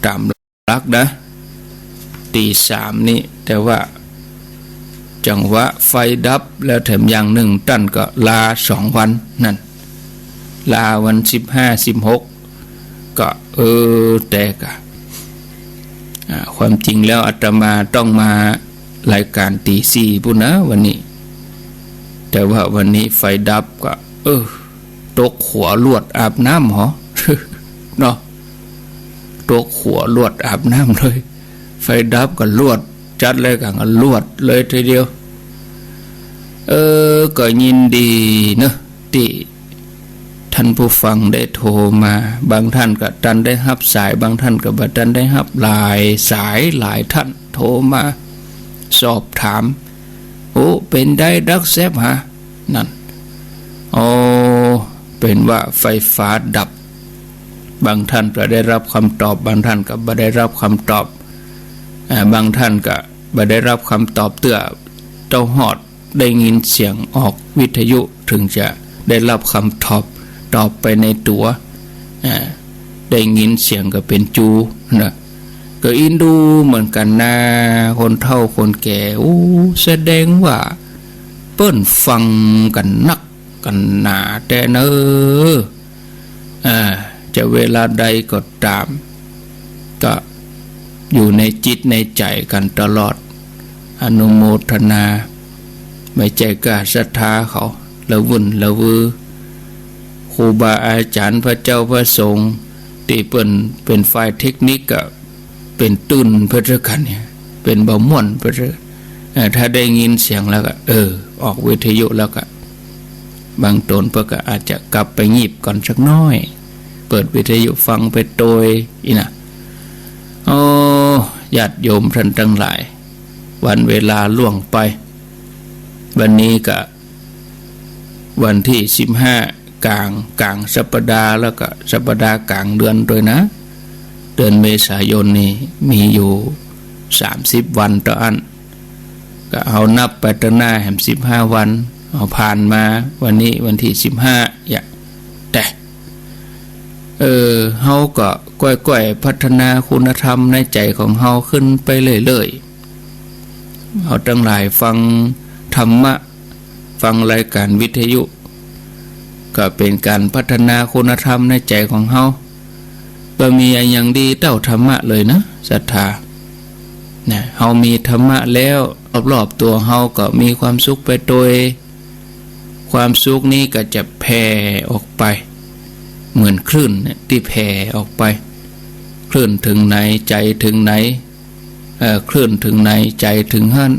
ตามลักนะตีสามนี้แต่ว่าจังหวะไฟดับแล้วแถมอย่างหนึ่งตั้นก็ลา2 วันนั่นลาวัน15-16ก็แต่กะความจริงแล้วอาตมาต้องมารายการตีสี่ปุ่นนะวันนี้แต่ว่าวันนี้ไฟดับก็ตกหัวลวดอาบน้ำเหรอ เนาะตกหัวลวดอาบน้ำเลยไฟดับก็ลวดจัดเลยกันลวดเลยทีเดียวก็ยินดีเนอะที่ท่านผู้ฟังได้โทรมาบางท่านก็ดันได้รับสายบางท่านก็บัดดันได้รับหลายสายหลายท่านโทรมาสอบถามเป็นได้ดักแซบฮะนั่นเป็นว่าไฟฟ้าดับบางท่านก็ได้รับคำตอบบางท่านก็บ่ได้รับคำตอบบางท่านก็บ่ได้รับคำตอบเตื้อเจ้าฮอดได้ยินเสียงออกวิทยุถึงจะได้รับคำตอบไปในตัวได้ยินเสียงก็เป็นจูนะก็อินดูเหมือนกันนะคนเฒ่าคนแก่แสดงว่าเปิ้นฟังกันนักกันหนาแต่เนจะเวลาใดก็ตามก็อยู่ในจิตในใจกันตลอดอนุโมทนาไม่ใจกล้าศรัทธาเขาละวุ่นละวือครูบาอาจารย์พระเจ้าพระสงฆ์ที่เป็นฝ่ายเทคนิคก็เป็นตื่นเพื่อกันเนี่ยเป็นบ่ม่วนเพื่อถ้าได้ยินเสียงแล้วก็ออกวิทยุแล้วก็บางตนเพื่อก็อาจจะกลับไปงีบก่อนสักน้อยเปิดวิทยุฟังไปโดยนะญาติโยมท่านทั้งหลายวันเวลาล่วงไปวันนี้ก็วันที่15กลางสัปดาห์แล้วก็สัปดาห์กลางเดือนด้วยนะเดือนเมษายนนี่มีอยู่30 วันต่ออันก็เอานับไปตั้งหน้าแห่ง15 วันเอาผ่านมาวันนี้วันที่15อย่างแต่เฮาก็ก้อยๆพัฒนาคุณธรรมในใจของเฮาขึ้นไปเรื่อยๆเฮาทั้งหลายฟังธรรมะฟังรายการวิทยุก็เป็นการพัฒนาคุณธรรมในใจของเฮาบ่มีอย่างดีเท่าธรรมะเลยนะศรัทธาเฮามีธรรมะแล้วรอบๆตัวเฮาก็มีความสุขไปโดยความสุขนี้ก็จะแผ่ออกไปเหมือนคลื่นที่แผ่ออกไปคลื่นถึงไหนใจถึงไหนคลื่นถึงไหนใจถึงหั่น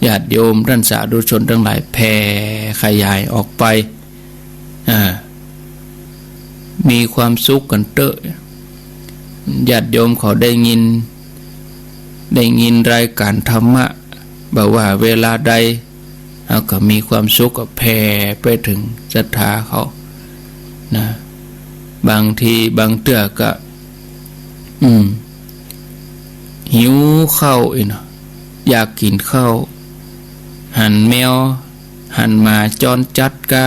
ญาติโยมท่านสาธุชนทั้งหลายแผ่ขยายออกไปมีความสุขกันเตอะญาติโยมเขาได้ยินรายการธรรมะบอกว่าเวลาใดเขาก็มีความสุขก็แผ่ไปถึงศรัทธาเขานะบางทีบางเตื้อก็หิวข้าวอยากกินข้าวหันแมวหันหมาจรจัดกา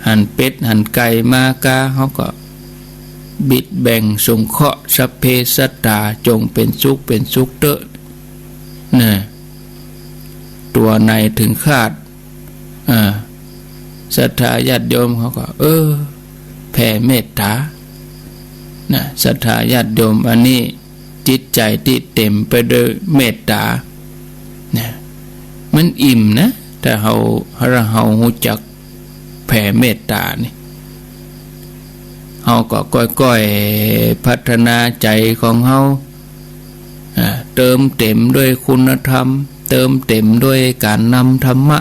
หันเป็ดหันไก่มากาเขาก็บิดแบ่งสงเคราะห์สัพเพสัตตาจงเป็นสุขเตอะนะตัวในถึงคาดศรัทธาญาติโยมเขาก็แผ่เมตตาศรัทธาญาติโยมอันนี้จิตใจที่เต็มไปด้วยเมตตามันอิ่มนะแต่เฮารู้จักแผ่เมตตานี่เฮาก็ก้อยๆพัฒนาใจของเฮาเติมเต็มด้วยคุณธรรมเติมเต็มด้วยการนำธรรมะ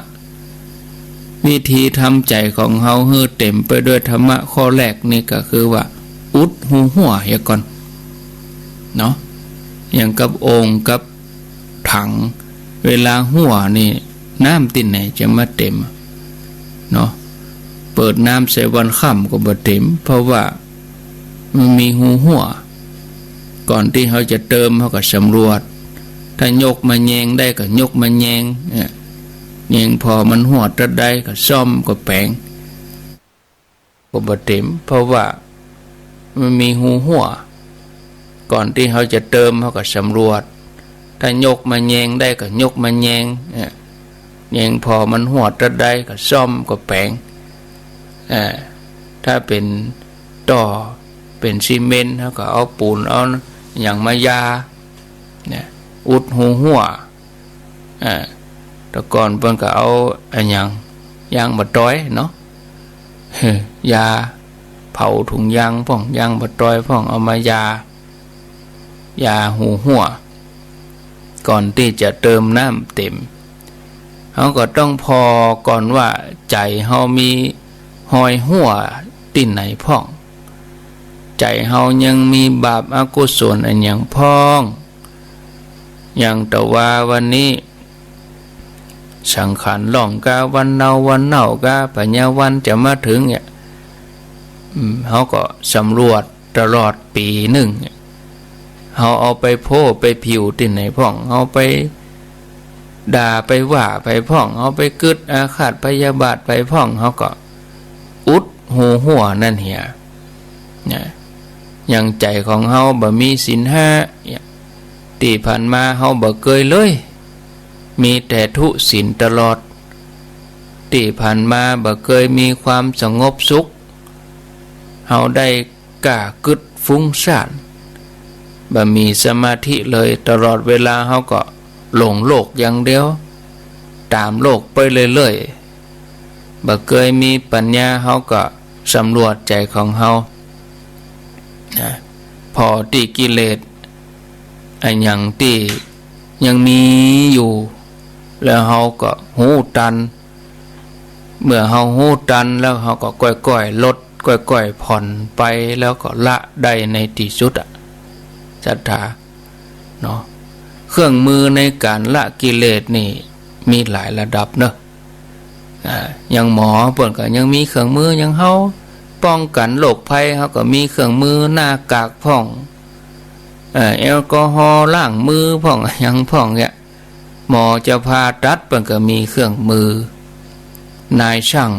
วิธีทำใจของเฮาให้เต็มไปด้วยธรรมะข้อแรกนี่ก็คือว่าอุดหูหัวอย่าก่อนเนาะอย่างกับโอ่งกับถังเวลาหัวนี่น้ำที่ไหนจะมาเต็มเนาะเปิดน้ำใส่วันค่ำก็บ่เต็มเพราะว่ามันมีหูหัวก่อนที่เขาจะเติมเขาก็สำรวจถ้ายกมาแยงได้ก็ยกมาแยงพอมันหัวตะได้ก็ซ่อมก็แปลงก็บ่เต็มเพราะว่า มันมีหูหัวก่อนที่เขาจะเติมเขาก็สำรวจถ้ายกมาแยงได้ก็ยกมาแยงแยงพอมันหัวตะได้ก็ซ่อมก็แปลงถ้าเป็นต่อเป็นซีเมนต์เขาก็เอาปูนเอาอย่างมายาเนี่ยอุดหูหัวแต่ก่อนเพิ่นก็เอาอย่างยางบะต้อยเนาะยาเผาถุงยางพ่องยางบะต้อยพ่องเอามายาหูหัวก่อนที่จะเติมน้ำเต็มเขาก็ต้องพอก่อนว่าใจเขามีหอยหัวติ่นไหนพ่องใจเฮายังมีบาปอกุศลอันอย่างพ้องอย่างแต่ว่าวันนี้สังขารล่องกาวันเน่ากาปัญญาวันจะมาถึงเนี่ยเขาก็สำรวจตลอดปีหนึ่งเขาเอาไปโพ่ไปผิวติ่นไหนพ่องเอาไปด่าไปว่าไปพ่องเอาไปกึดอาฆาตพยาบาทไปพ่องเขาก็อุดหูหัวนั่นเหียเนี่ยอย่างใจของเฮาบ่มีศีลห้าที่ผ่านมาเฮาบ่เคยเลยมีแต่ทุศีลตลอดที่ผ่านมาบ่เคยมีความสงบสุขเฮาได้กล้ากึดฟุ้งซ่านบ่มีสมาธิเลยตลอดเวลาเฮาก็หลงโลกอย่างเดียวตามโลกไปเรื่อยๆบ่เคยมีปัญญาเฮาก็สำรวจใจของเฮาพอที่กิเลสอันอย่างที่ยังมีอยู่แล้วเฮาก็หูตันเมื่อเฮาหูตันแล้วเฮาก็ค่อยๆลดค่อยๆผ่อนไปแล้วก็ละได้ในที่สุดศรัทธาเนาะเครื่องมือในการละกิเลสนี่มีหลายระดับเนอะอย่างหมอเพิ่นก็ยังมีเครื่องมืออย่างเฮาป้องกันโรคภัยเขาก็มีเครื่องมือหน้ากากพ่องแอลกอฮอล์ล้างมือพ่องยังพ่องเนี่ยหมอจะผ่าตัดเปิ้นก็มีเครื่องมือนายช่าง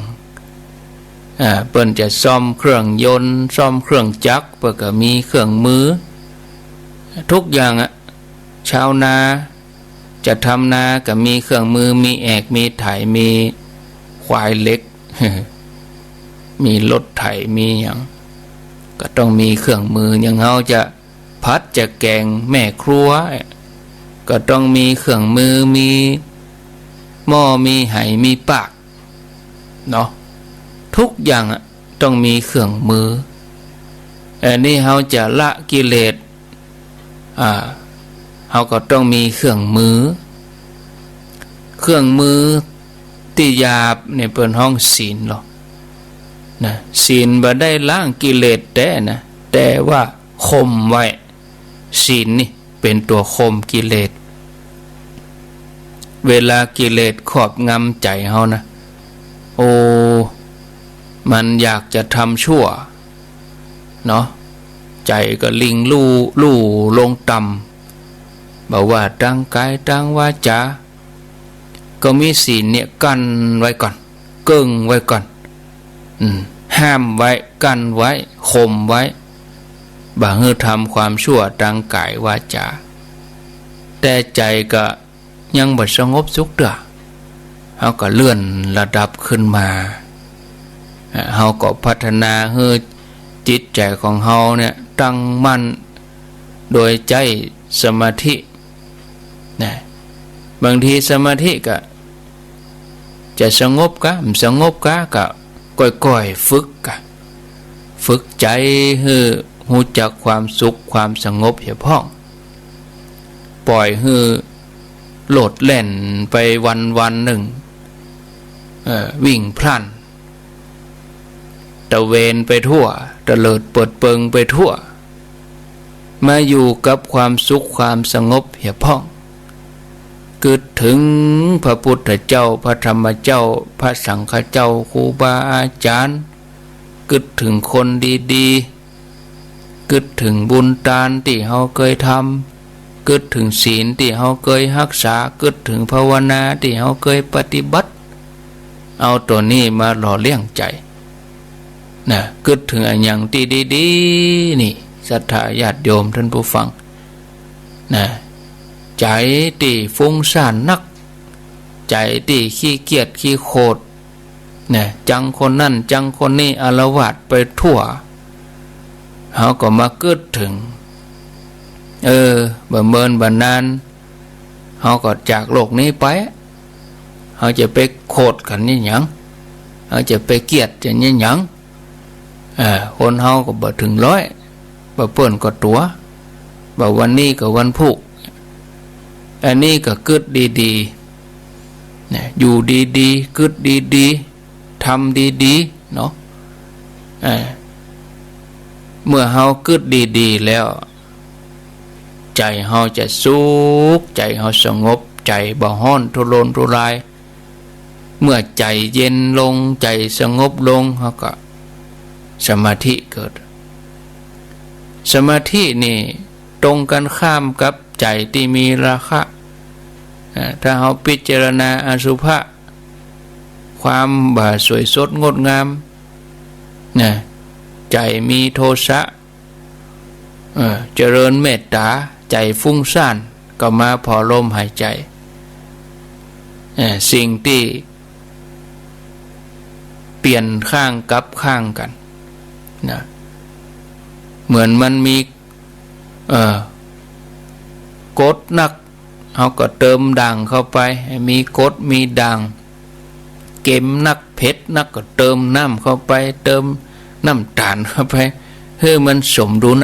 เปิ้นจะซ่อมเครื่องยนต์ซ่อมเครื่องจักรเปิ้นก็มีเครื่องมือทุกอย่างชาวนาจะทำนาก็มีเครื่องมือมีแอกมีไถมีควายเล็กมีรถไถมีอย่างก็ต้องมีเครื่องมืออย่างเฮาจะพัดจะแกงแม่ครัวก็ต้องมีเครื่องมือมีหม้อมีไหมีปากเนาะทุกอย่างต้องมีเครื่องมืออันนี้เฮาจะละกิเลสเฮาก็ต้องมีเครื่องมือที่หยาบเนี่ยเป็นห้องศีลหรอกนะศีลบ่ได้ล้างกิเลสแต่ว่าข่มไว้ศีลนี่เป็นตัวข่มกิเลสเวลากิเลสครอบงำใจเฮานะโอ้มันอยากจะทำชั่วเนาะใจก็ลิงลู่ลงต่ำบอกว่าตั้งกายตั้งวาจาก็มีศีลเนี่ยกั้นไว้ก่อนเกิ้งไว้ก่อนห้ามไว้กั้นไว้ข่มไว้บ่ให้ทำความชั่วทางกายวาจาแต่ใจก็ยังบ่สงบสุขเด้อเฮาก็เลื่อนระดับขึ้นมาเฮาก็พัฒนาให้จิตใจของเฮาเนี่ยตั้งมั่นโดยใจสมาธินะบางทีสมาธิก็จะสงบกะไม่สงบกะก็ค่อยๆฝึกใจให้รู้จักความสุขความสงบเฉพาะปล่อยให้โหลดแล่นไปวันหนึ่งวิ่งพลันตะเวนไปทั่วตะเลิดเปิดเปิงไปทั่วมาอยู่กับความสุขความสงบเฉพาะกึดถึงพระพุทธเจ้าพระธรรมเจ้าพระสังฆเจ้าครูบาอาจารย์กึดถึงคนดีๆกึดถึงบุญทานที่เฮาเคยทำกึดถึงศีลที่เฮาเคยรักษากึดถึงภาวนาที่เฮาเคยปฏิบัติเอาตัวนี้มาหล่อเลี้ยงใจ นะกึดถึงอันอย่างที่ดีๆนี่ศรัทธาญาติโยมท่านผู้ฟังนะใจที่ฟุ้งซ่านนักใจที่ขี้เกียจขี้โคตรนะจังคนนั่นจังคนนี้อาละวาดไปทั่วเขาก็มากึดถึงบ่เมินบ่นานเขาก็จากโลกนี้ไปเขาจะไปโคตรกันนี่หยังเขาจะไปเกียดจะนี่หยังคนเขาก็บ่ถึงร้อยบ่เปิ้นก็ตัวบ่วันนี้ก็วันพุกอันนี้ก็กึดดีๆเนี่ยอยู่ดีๆกึดดีๆทำดีๆเนาะเมื่อเฮากึดดีๆแล้วใจเฮาจะสุขใจเฮาสงบใจบ่ฮ้อนทุรนทุรายเมื่อใจเย็นลงใจสงบลงเฮาก็สมาธิเกิดสมาธินี่ตรงกันข้ามกับใจที่มีราคะถ้าเฮาพิจารณาอสุภะความบ่าสวยสดงดงามนะใจมีโทสะเจริญเมตตาใจฟุ้งซ่านก็มาพอลมหายใจสิ่งที่เปลี่ยนข้างกับข้างกันนะเหมือนมันมีกดนักเขาก็เติมด่างเข้าไปมีกดมีด่างเค็มนักเผ็ดนักก็เติมน้ำเข้าไปเติมน้ำตาลเข้าไปเพื่อมันสมดุล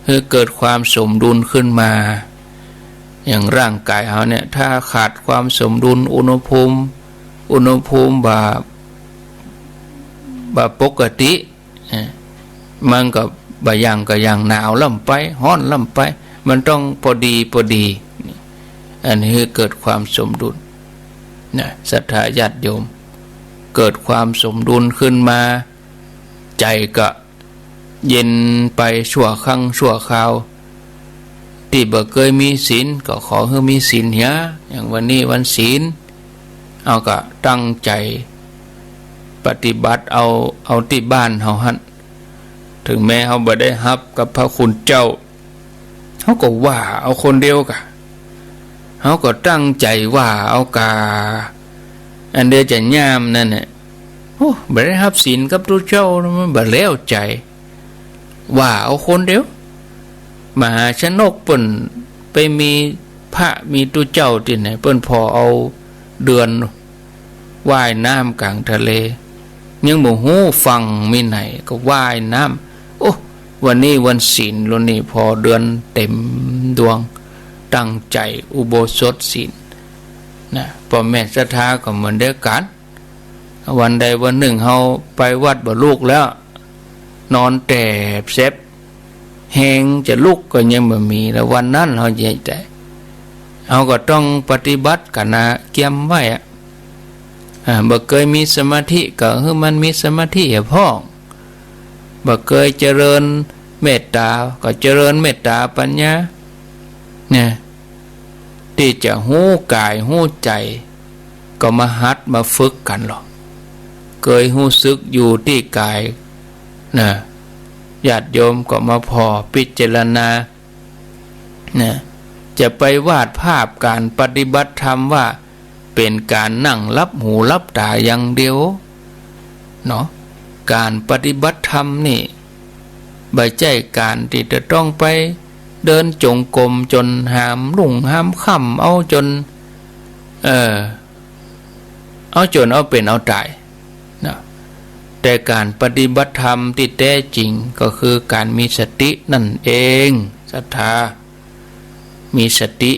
เพื่อเกิดความสมดุลขึ้นมาอย่างร่างกายเขาเนี่ยถ้าขาดความสมดุลอุณหภูมิแบบปกติมันก็บางอย่างก็อย่างหนาวล่ำไปร้อนล่ำไปมันต้องพอดีอันนี้คือเกิดความสมดุลนะศรัทธาญาติโยมเกิดความสมดุลขึ้นมาใจก็เย็นไปชั่วครั้งชั่วคราวที่บ่เคยมีศีลก็ขอให้มีศีลเหี้ยอย่างวันนี้วันศีลเอาก็ตั้งใจปฏิบัติเอาที่บ้านเฮาหั่นถึงแม้เฮาบ่ได้รับกับพระคุณเจ้าเฮาก็ว่าเอาคนเดียวกะเฮาก็ตั้งใจว่าเอากาอันเดียวจะยามนั่นน่ะโอ้บ่ได้รับศีลกับพระเจ้ามันบ่แล้วใจว่าเอาคนเดียวมหาชนกเปิ้นไปมีพระมีตุเจ้าที่ไหนเปิ้นพอเอาเดือนว่ายน้ำกลางทะเลยังบ่ฮู้ฟังมีไหนก็ว่ายน้ำโอ้วันนี้วันศีลแล้วนี่พอเดือนเต็มดวงตั้งใจอุโบสถศีลนะพ่อแม่ศรัทธาก็เหมือนเดียวกันวันใดวันหนึ่งเฮาไปวัดบ่ลูกแล้วนอนแตบเซบแหงจะลุกก็ยังบ่มีแล้ววันนั้นเฮาใหญ่ใจเฮาก็ต้องปฏิบัติกันนะเกียมไว้บ่เคยมีสมาธิก็ให้มันมีสมาธิให้พอบ่เคยเจริญเมตตาก็เจริญเมตตาปัญญาเนี่ยที่จะหู้กายหู้ใจก็มาหัดมาฝึกกันหรอกเคยหู้สึกอยู่ที่กายนะญาติโยมก็มาพอพิจารณานะจะไปวาดภาพการปฏิบัติธรรมว่าเป็นการนั่งรับหูรับตาอย่างเดียวเนาะการปฏิบัติธรรมนี่ไม่ใช่การที่จะต้องไปเดินจงกรมจนหามลุ่งหามค่ำเอาจนเอาเป็นเอาตายนะแต่การปฏิบัติธรรมที่แท้จริงก็คือการมีสตินั่นเองศรัทธามีสติ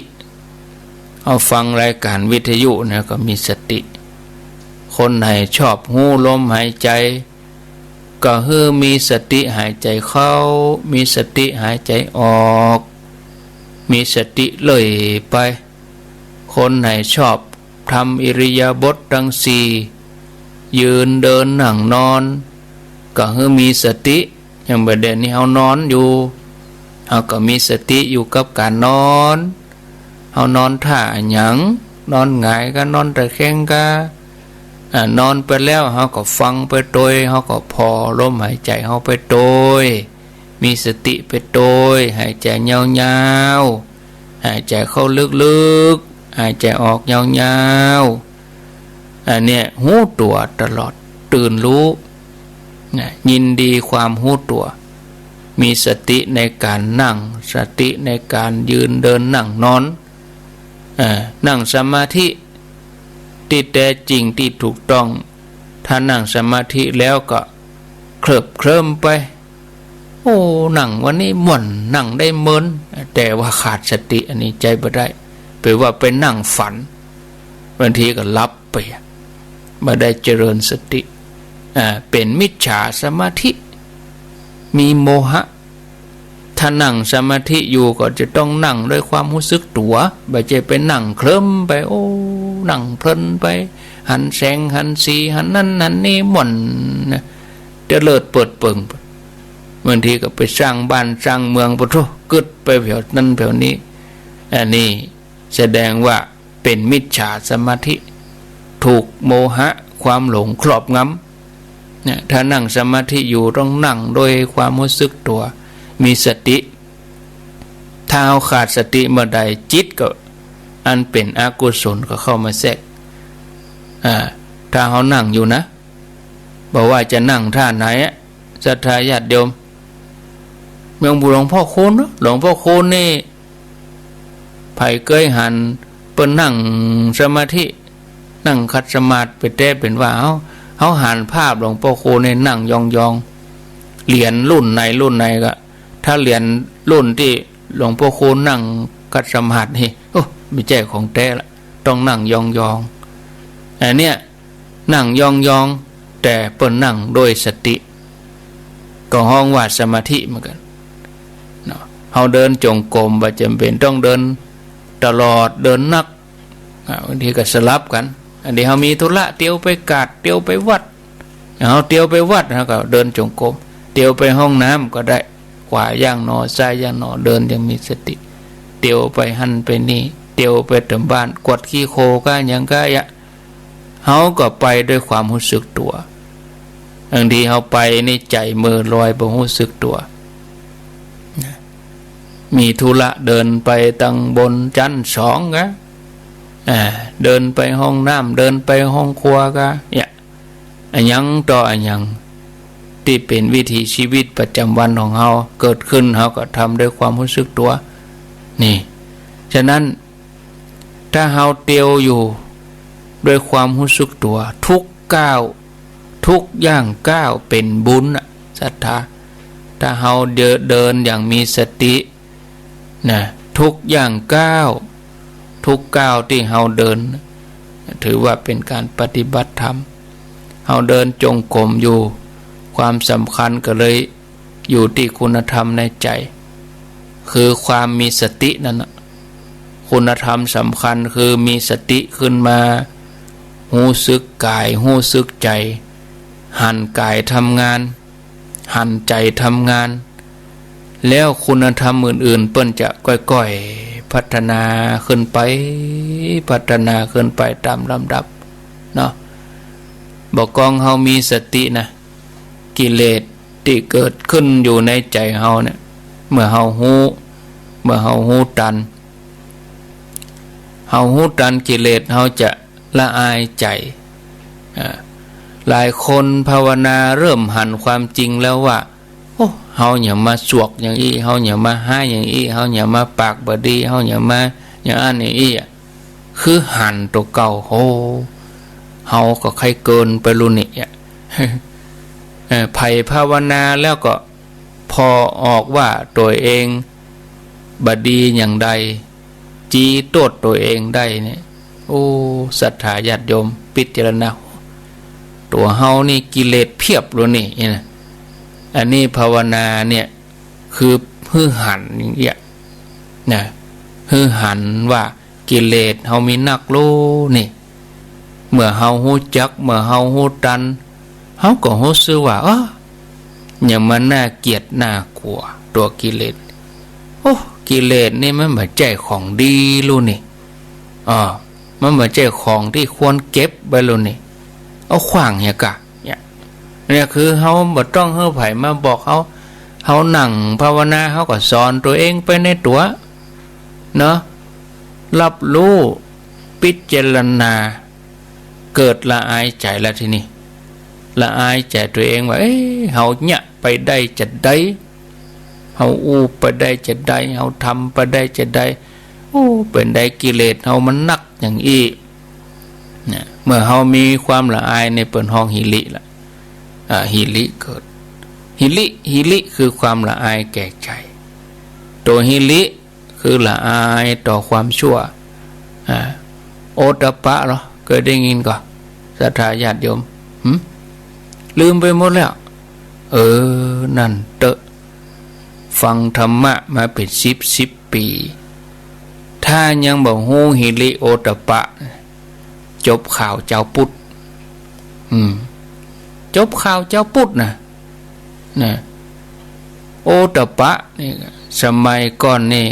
เอาฟังรายการวิทยุนะก็มีสติคนไหนชอบหูลมหายใจก็คือมีสติหายใจเข้ามีสติหายใจออกมีสติเลยไปคนไหนชอบทำอิริยาบถทั้งสี่ยืนเดินนั่งนอนก็คือมีสติอย่างประเด็นนี้เฮานอนอยู่เฮาก็มีสติอยู่กับการนอนเฮานอนท่าหยังนอนหงายก็นอนตะแคงก็ นอนไปแล้วเขาก็ฟังไปโดยเขาก็พอลมหายใจเขาไปโดยมีสติไปโดยหายใจยาวๆหายใจเข้าลึกๆหายใจออกยาวๆอันเนี้ยหูตัวตลอดตื่นรู้ยินดีความหูตัวมีสติในการนั่งสติในการยืนเดินนั่งนอนนั่งสมาธิที่แท้จริงที่ถูกต้องถ้านั่งสมาธิแล้วก็เคลิบเคลิ้มไปโอ้นั่งวันนี้ม่วนนั่งได้เมินแต่ว่าขาดสติอันนี้ใจบ่ได้ไปว่าไปนั่งฝันบางทีก็หลับไปไม่ได้เจริญสติเป็นมิจฉาสมาธิมีโมหะถ้านั่งสมาธิอยู่ก็จะต้องนั่งด้วยความรู้สึกตัวไม่ใช่ไปนั่งเคลิ้มไปโอ้นั่งเพลินไปหันแสงหันสีหันนั่นหันนี่หม่อนจะเลิศเปิดเปิงบางทีก็ไปสร้างบ้านสร้างเมืองปะทุกึดไปแถวนั้นแถวนี้อันนี้แสดงว่าเป็นมิจฉาสมาธิถูกโมหะความหลงครอบงำถ้านั่งสมาธิอยู่ต้องนั่งโดยความรู้สึกตัวมีสติถ้าเอาขาดสติเมื่อใดจิตก็อันเป็นอกุศลก็เข้ามาแทรกถ้าเขานั่งอยู่นะบอกว่าจะนั่งท่าไหนศรัทธาญาติโยมเมืองบุหลวงพ่อคูณหลวงพ่อคูณนี่ไผ่เกยหันเปิ้นนั่งสมาธินั่งคัดสมาธิไปแต่เป็นว่าเขาหันภาพหลวงพ่อคูณนี่นั่งยองเหรียญรุ่นไหนก็ถ้าเหรียญรุ่นที่หลวงพ่อคูณนั่งคัดสมาธินี่โอ้ไม่ใช่ของแท้ละต้องนั่งยองอันเนี้ยนั่งยองแต่เปิ้นนั่งโดยสติก็ห้องว่าสมาธิเหมือนกันเขาเดินจงกรมว่าจำเป็นต้องเดินตลอดเดินนักบางทีก็สลับกันอันนี้เขามีธุระเตียวไปกาดเตียวไปวัดเขาเตียวไปวัดเขาก็เดินจงกรมเตียวไปห้องน้ำก็ได้ขวาย่างหนอซ้ายย่างหนอเดินยังมีสติเตียวไปหันไปนี่เตียวไปถึงบ้านกวดขี้โคก็ยังก็เขาก็ไปด้วยความรู้สึกตัวบางทีเขาไปในใจมือลอยบ่รู้สึกตัวมีธุระเดินไปตั้งบนชั้น2กะเดินไปห้องน้ำเดินไปห้องครัวกะเนี่ยอันยังต่ออันยังที่เป็นวิถีชีวิตประจำวันของเขาเกิดขึ้นเขาก็ทำด้วยความรู้สึกตัวนี่ฉะนั้นถ้าเขาเตียวอยู่ด้วยความรู้สึกตัวทุกก้าวทุกย่างก้าวเป็นบุญศรัทธาถ้าเราเดินอย่างมีสตินะทุกย่างก้าวทุกก้าวที่เราเดินถือว่าเป็นการปฏิบัติธรรมเราเดินจงกรมอยู่ความสำคัญก็เลยอยู่ที่คุณธรรมในใจคือความมีสตินั่นคุณธรรมสำคัญคือมีสติขึ้นมาหูสึกกายหูสึกใจหันกายทำงานหันใจทำงานแล้วคุณธรรมอื่นๆเปิ้นจะค่อยๆพัฒนาขึ้นไปตามลำดับเนาะบอกกองเฮามีสตินะกิเลสที่เกิดขึ้นอยู่ในใจเฮาเนี่ยเมื่อเฮาหูตันกิเลสเฮาจะละอายใจหลายคนภาวนาเริ่มหันความจริงแล้วว่าโอ้เฮาอย่ามาสวกอย่างอี้เฮาอย่ามาห้าอย่างอี้เฮาอย่ามาปากบดีเฮาอย่ามาอย่างอันอย่างอี้คือหันตัวเก่าโหเฮาก็ใครเกินไปรุ่นนี้ไผ่ภาวนาแล้วก็พอออกว่าตัวเองบดีอย่างใดจีโตดตัวเองได้เนี่ยโอ้ศรัทธาญาติโยมพิจารณาตัวเฮานี่กิเลสเพียบเลยนี่นะอันนี้ภาวนาเนี่ยคือฮือหันอย่างเงี้ยนะฮือหันว่ากิเลสเฮามีนักโลนี่เมื่อเฮาฮู้จักเมื่อเฮาฮู้ตันเฮาก็รู้สึกว่าอย่างมันน่าเกลียดน่ากลัวตัวกิเลสโอ้กิเลสนี่มันไม่ใช่ของดีลูนี่มันไม่ใช่ของที่ควรเก็บไว้ลูนี่ เอาขวางเนี่ยกะเนี่ยคือเฮาบ่ต้องเฮาไผมาบอกเฮานั่งภาวนาเฮาก็สอนตัวเองไปในตัวเนาะรับรู้พิจารณาเกิดละอายใจละทีนี้ละอายใจตัวเองว่าเฮาเนี่ยไปได้จะได้เฮาอู้ไปได้จะได้เฮาทำไปได้จะได้เป็นได้กิเลสเฮามันนักอย่างอีเนี่ยเมื่อเฮามีความละอายในเปิ่นห้องหิริละหิริเกิดหิริคือความละอายแก่ใจตัวหิริคือละอายต่อความชั่วโอตตัปปะเหรอเคยได้ยินก่อนศรัทธาญาติโยมลืมไปหมดแล้วนั่นเตอะฟังธรรมะมาเป็น10 ปีถ้ายังบอกฮู้หิริโอตตัปปะจบข่าวเจ้าพุทธจบข่าวเจ้าพุทธนะโอตตัปปะนี่สมัยก่อนนี่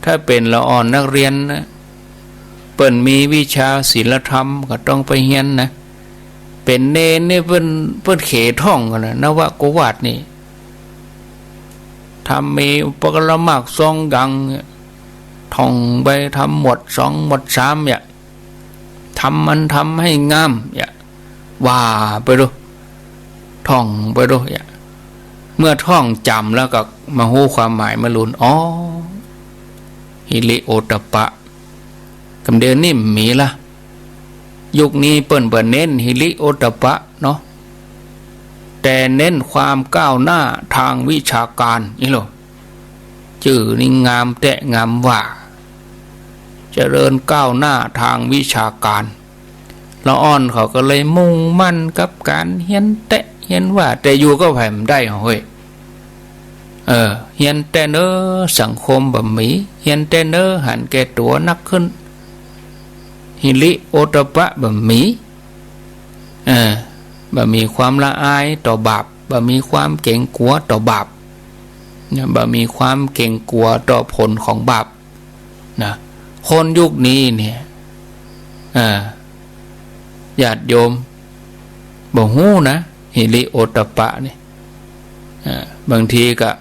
ถ้าเป็นละอ่อนนักเรียนนะเปิ่นมีวิชาศีลธรรมก็ต้องไปเรียนนะเป็นเนรนี่เปิ้นเขท่องกันนะนวโกวาทนี่ทำมีอุปกรณ์มาก2 อย่างท่องไปทำหมด2หมด3เนี่ยทำให้งามเนี่ยว่าไปดูท่องไปดูเนี่ยเมื่อท่องจำแล้วก็มาฮู้ความหมายมาลุ้นหิริโอตตัปปะกำเดินนี่มีละยุคนี้เปิ้นบ่เน้นหิริโอตตัปปะเนาะแต่เน้นความก้าวหน้าทางวิชาการนี่หรอชื่อนี่งามแต่งามว่าเจริญก้าวหน้าทางวิชาการละอ่อนเขาก็เลยมุ่งมั่นกับการเฮียนแต่เฮียนว่าแต่อยู่ก็แผ่มได้เฮ้ยเฮียนแต่เนอสังคมบ่มีเฮียนแต่เนอหันแก่ตัวนักขึ้นหิริโอตตัปปะบ่มีบ่มีความละอายต่อบาปบ่มีความเกรงกลัวต่อบาปบ่มีความเกรงกลัวต่อผลของบาปนะคนยุคนี้เนี่ยญาติโยมบ่ฮู้นะหิริโอตตัปปะนี่บางทีก็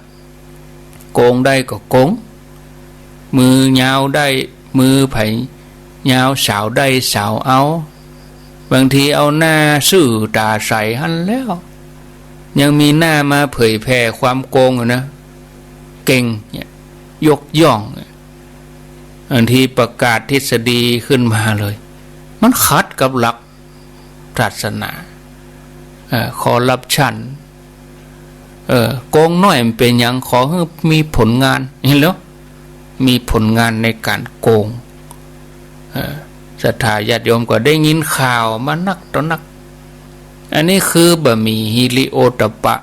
โกงได้ก็โกงมือยาวได้มือไผยาวสาวได้สาวเอาบางทีเอาหน้าซื่อตาใสหันแล้วยังมีหน้ามาเผยแผ่ความโกงนะเก่งยกย่องบางทีประกาศทฤษฎีขึ้นมาเลยมันขัดกับหลักศาสนาคอร์รัปชันโกงน้อยมันเป็นอย่างขอให้มีผลงานเห็นแล้วมีผลงานในการโกงศรัทธาญาติโยมก็ได้ยินข่าวมานักต่อนักอันนี้คือบ่มีหิริโอตตัปปะ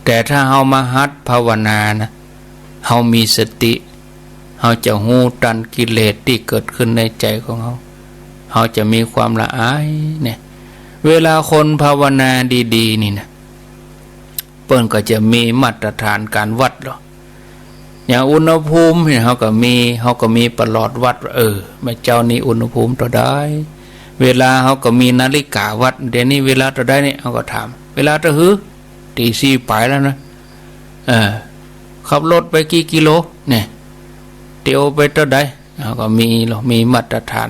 แต่ถ้าเฮามาหัดภาวนานะเฮามีสติเฮาจะฮู้ตันกิเลสที่เกิดขึ้นในใจของเฮาจะมีความละอายเนี่ยเวลาคนภาวนาดีๆนี่นะเปิ้นก็จะมีมาตรฐานการวัดหรออย่างอุณหภูมิเนี่ยเขาก็มีประหลอดวัดแม่เจ้านี่อุณหภูมิต่อได้เวลาเขาก็มีนาฬิกาวัดเดี๋ยวนี้เวลาต่อได้นี่เขาก็ถามเวลาต่อหือตีสี่ไปแล้วนะขับรถไปกี่กิโลเนี่ยเตียวไปต่อได้เขาก็มีมาตรฐาน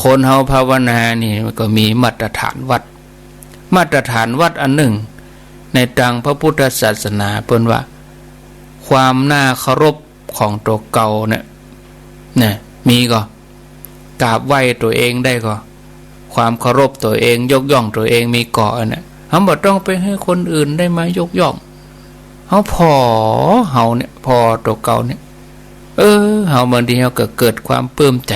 คนเฮาภาวนานี่มันก็มีมาตรฐานวัดอันหนึ่งในทางพระพุทธศาสนาเพิ่นว่าความน่าเคารพของตัวเก่าเนี่ยมีก็กราบไหว้ตัวเองได้ก็ความเคารพตัวเองยกย่องตัวเองมีก่อเนี่ยเขาบ่ต้องไปให้คนอื่นได้มายกย่องเขาพอตัวเก่าเนี่ยเฮาบางทีเฮาก็เกิดความปลื้มใจ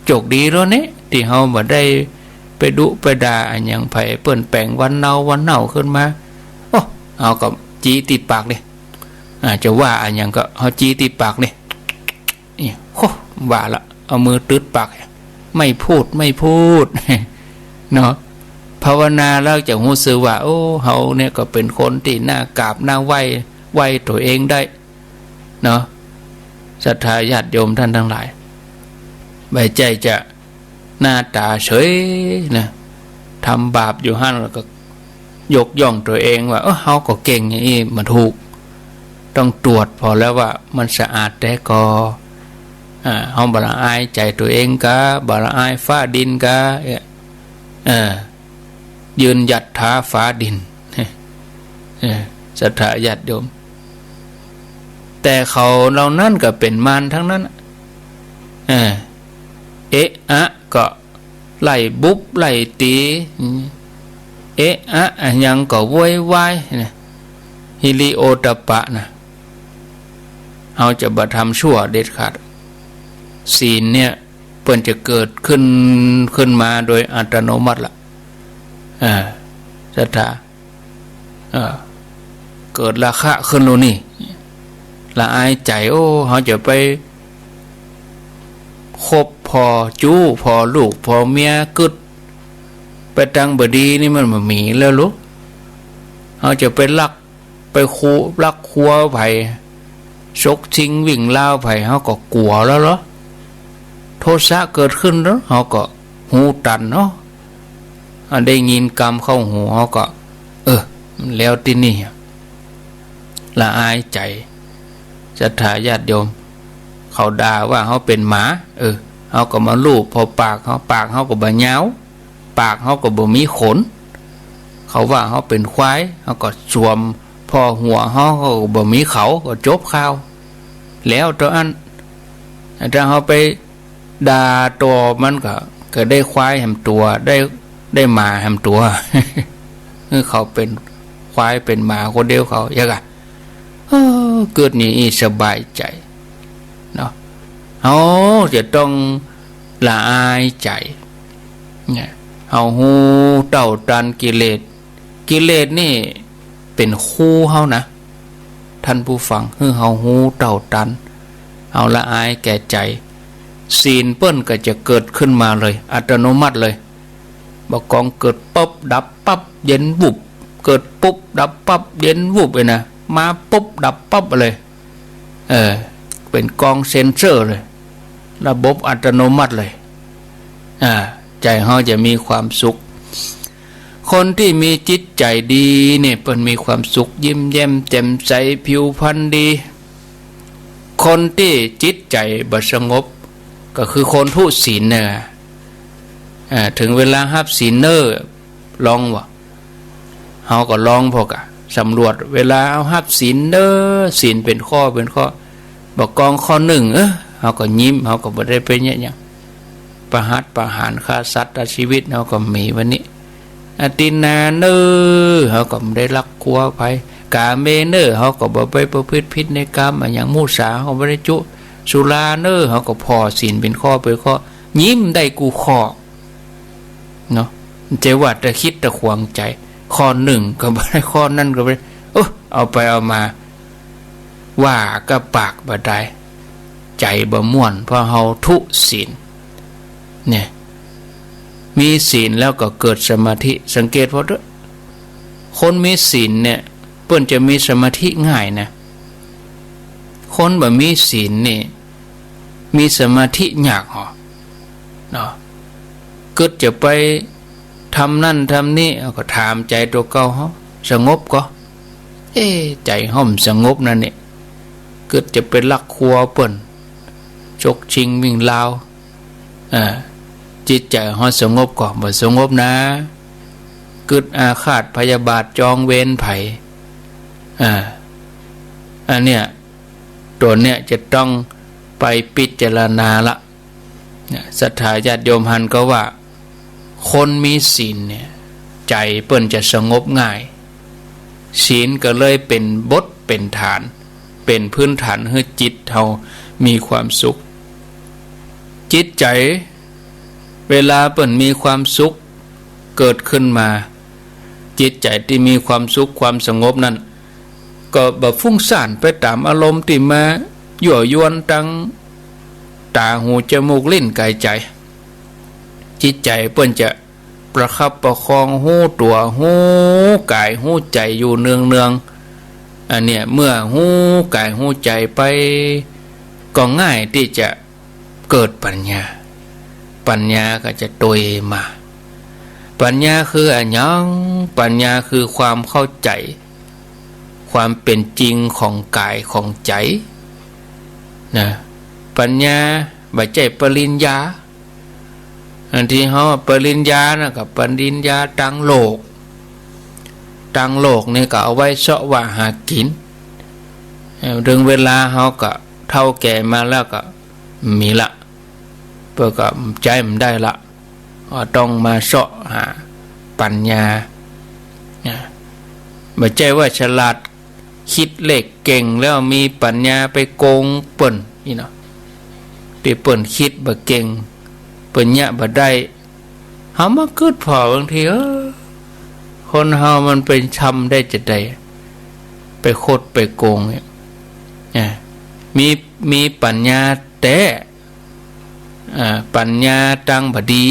โชคดีแล้วเนี่ยที่เฮาบ่ได้ไปดุไปด่าอันหยังไผเปิ้นแปลงวันเน่าขึ้นมาเฮาก็จี้ติดปากเลยจะว่าอันยังก็เฮาจี้ติดปากนี่ว่าละเอามือตืดปากไม่พูดเนาะภาวนาแล้วจะรู้สึกว่าเฮาเนี่ยก็เป็นคนที่น่ากราบน่าไหว้ตัวเองได้เนาะศรัทธาญาติโยมท่านทั้งหลายใบใจจะ หน้าตาเฉยนะทำบาปอยู่หั่นแล้วก็ยกย่องตัวเองว่าเฮาก็เก่งอย่างนี้มันถูกต้องตรวจพอแล้วว่ามันสะอาดแต่ก็เฮาบ่ละอายใจตัวเองกะบ่ละอายฟ้าดินกะยืนหยัดท้าฟ้าดินศรัทธาญาติโยมแต่เขาเหล่านั้นก็เป็นมารทั้งนั้นก็ไล่บุบไล่ตียังก็โวยวายฮิริโอตปะนะเอาจะบ่ทำชั่วเด็ดขาดศีลเนี่ยเปิ้นจะเกิดขึ้นมาโดยอัตโนมัติล่ะศรัทธาเกิดราคะขึ้นโลนี่ละอายใจเขาจะไปคบพอจู้พอลูกพอเมียกึดไปตังบดีนี่มันมามีแล้วลูกเขาจะไปลักไปลักคัวไผ่ชกชิงวิ่งเล่าไผ่เขาก็กลัวแล้วเหรอโทสะเกิดขึ้นแล้วเขาก็หูตันเนาะได้ยินกรรมเข้าหูเขาก็แล้วที่นี่ละอายใจศรัทธาญาติโยมเขาด่าว่าเขาเป็นหมาเขาก็มาลูบพอปากเขาก็บ่ยาวปากเขาก็บ่มีขนเขาว่าเขาเป็นควายเขาก็สวมพอหัวเขาก็บ่มีเขาก็จบข่าวแล้วตัวอันถ้าเขาไปด่าตัวมันก็ได้ควายแหมตัวได้หมาแหมตัว เขาเป็นควายเป็นหมาคนเดียวเขาอย่างไรเกิดนี้สบายใจเนาะเขาจะต้องละอายใจเนี่ยเอาหูเต่าตันกิเลสนี่เป็นคู่เขานะท่านผู้ฟังเอาหูเต่าตันเอาละอายแก่ใจศีลเปิ้นก็จะเกิดขึ้นมาเลยอัตโนมัติเลยบอกกองเกิดปุ๊บดับปั๊บเย็นวุบเกิดปุ๊บดับปั๊บเย็นวุบเลยนะมาปุ๊บดับปั๊บเลยเป็นกองเซ็นเซอร์เลยระบบอัตโนมัติเลยใจเขาจะมีความสุขคนที่มีจิตใจดีเนี่ยเป็นมีความสุขยิ้มแย้มแจ่มใสผิวพรรณดีคนที่จิตใจบ่สงบก็คือคนทุศีลเนี่ยถึงเวลาฮับศีลเนอร์ลองวะเขาก็ลองพอกะสำรวจเวลาเอาฮับศีลเนอร์ศีลเป็นข้อบอกกองข้อหนึ่งเขาก็ยิ้มเขาก็บ่ได้ไปเนี่ยประหารฆ่าสัตว์ชีวิตเขาก็มีวันนี้อตินาเนอร์เขาก็ไม่ได้ลักขัวไปกาเมเนอร์เขาก็บ่ไปประพฤติผิดในกรรมอย่างมูสาเขาไม่ได้จุสุราเนอร์เขาก็พอศีลเป็นข้อเป็นข้อยิ้มได้กูข้อเนาะใจว่าแต่คิดแต่ขวางใจข้อหนึ่งก็ไม่ได้ข้อนั่นก็ไม่ได้เอาไปเอามาว่าก็ปากบ่ได้ใจบ่ม่วนเพราะเฮาทุศีลเนี่ยมีศีลแล้วก็เกิดสมาธิสังเกตพอด้วยคนมีศีลเนี่ยเปิ้นจะมีสมาธิง่ายนะคนบ่มีศีลนี่มีสมาธิยากเนาะเกิดจะไปทำนั่นทำนี่ก็ถามใจตัวเก่าเฮาสงบก็ใจห้อมสงบนั่นนี่เกิดจะเป็นลักขัวเปิ้นชกชิงวิ่งราวจิตใจเฮาสงบก็บ่สงบนะเกิดอาฆาตพยาบาทจองเวรไผอันเนี้ยตัวเนี้ยจะต้องไปพิจารณาละศรัทธาญาติโยมหันก็ว่าคนมีศีลเนี่ยใจเปิ้นจะสงบง่ายศีลก็เลยเป็นบทเป็นฐานเป็นพื้นฐานให้จิตเฮามีความสุขจิตใจเวลาเปิ้นมีความสุขเกิดขึ้นมาจิตใจที่มีความสุขความสงบนั้นก็บ่ฟุ้งซ่านไปตามอารมณ์ที่มายั่วยวนทั้งตาหูจมูกลิ้นกายใจจิตใจเปิ้นจะประคับประคองหูตัวหูกายหูใจอยู่เนืองอันเนี้ยเมื่อหูกายหูใจไปก็ง่ายที่จะเกิดปัญญา ปัญญาก็จะโดยมาปัญญาคืออะไรยังปัญญาคือความเข้าใจความเป็นจริงของกายของใจนะปัญญาบ่ใช่ปริญญาอันที่เขาปริญญานะกับปริญญาทางโลกนี่ก็เอาไว้เสาะว่าหากินถึงเวลาเขาก็เท่าแก่มาแล้วก็มีละเพื่อก็ใจมันได้ละต้องมาเสาะหาปัญญาไม่ใช่ว่าฉลาดคิดเลขเก่งแล้วมีปัญญาไปโกงเปิ่นนี่เนาะที่เปิ่นคิดบ่เก่งเปิ่นเนี่ยบ่ได้เฮามาคิดพอบางทีคนเฮามันเป็นทำได้จะได้ไปโคดไปโกงเนี่ยมีปัญญาแต่ปัญญาทางบดี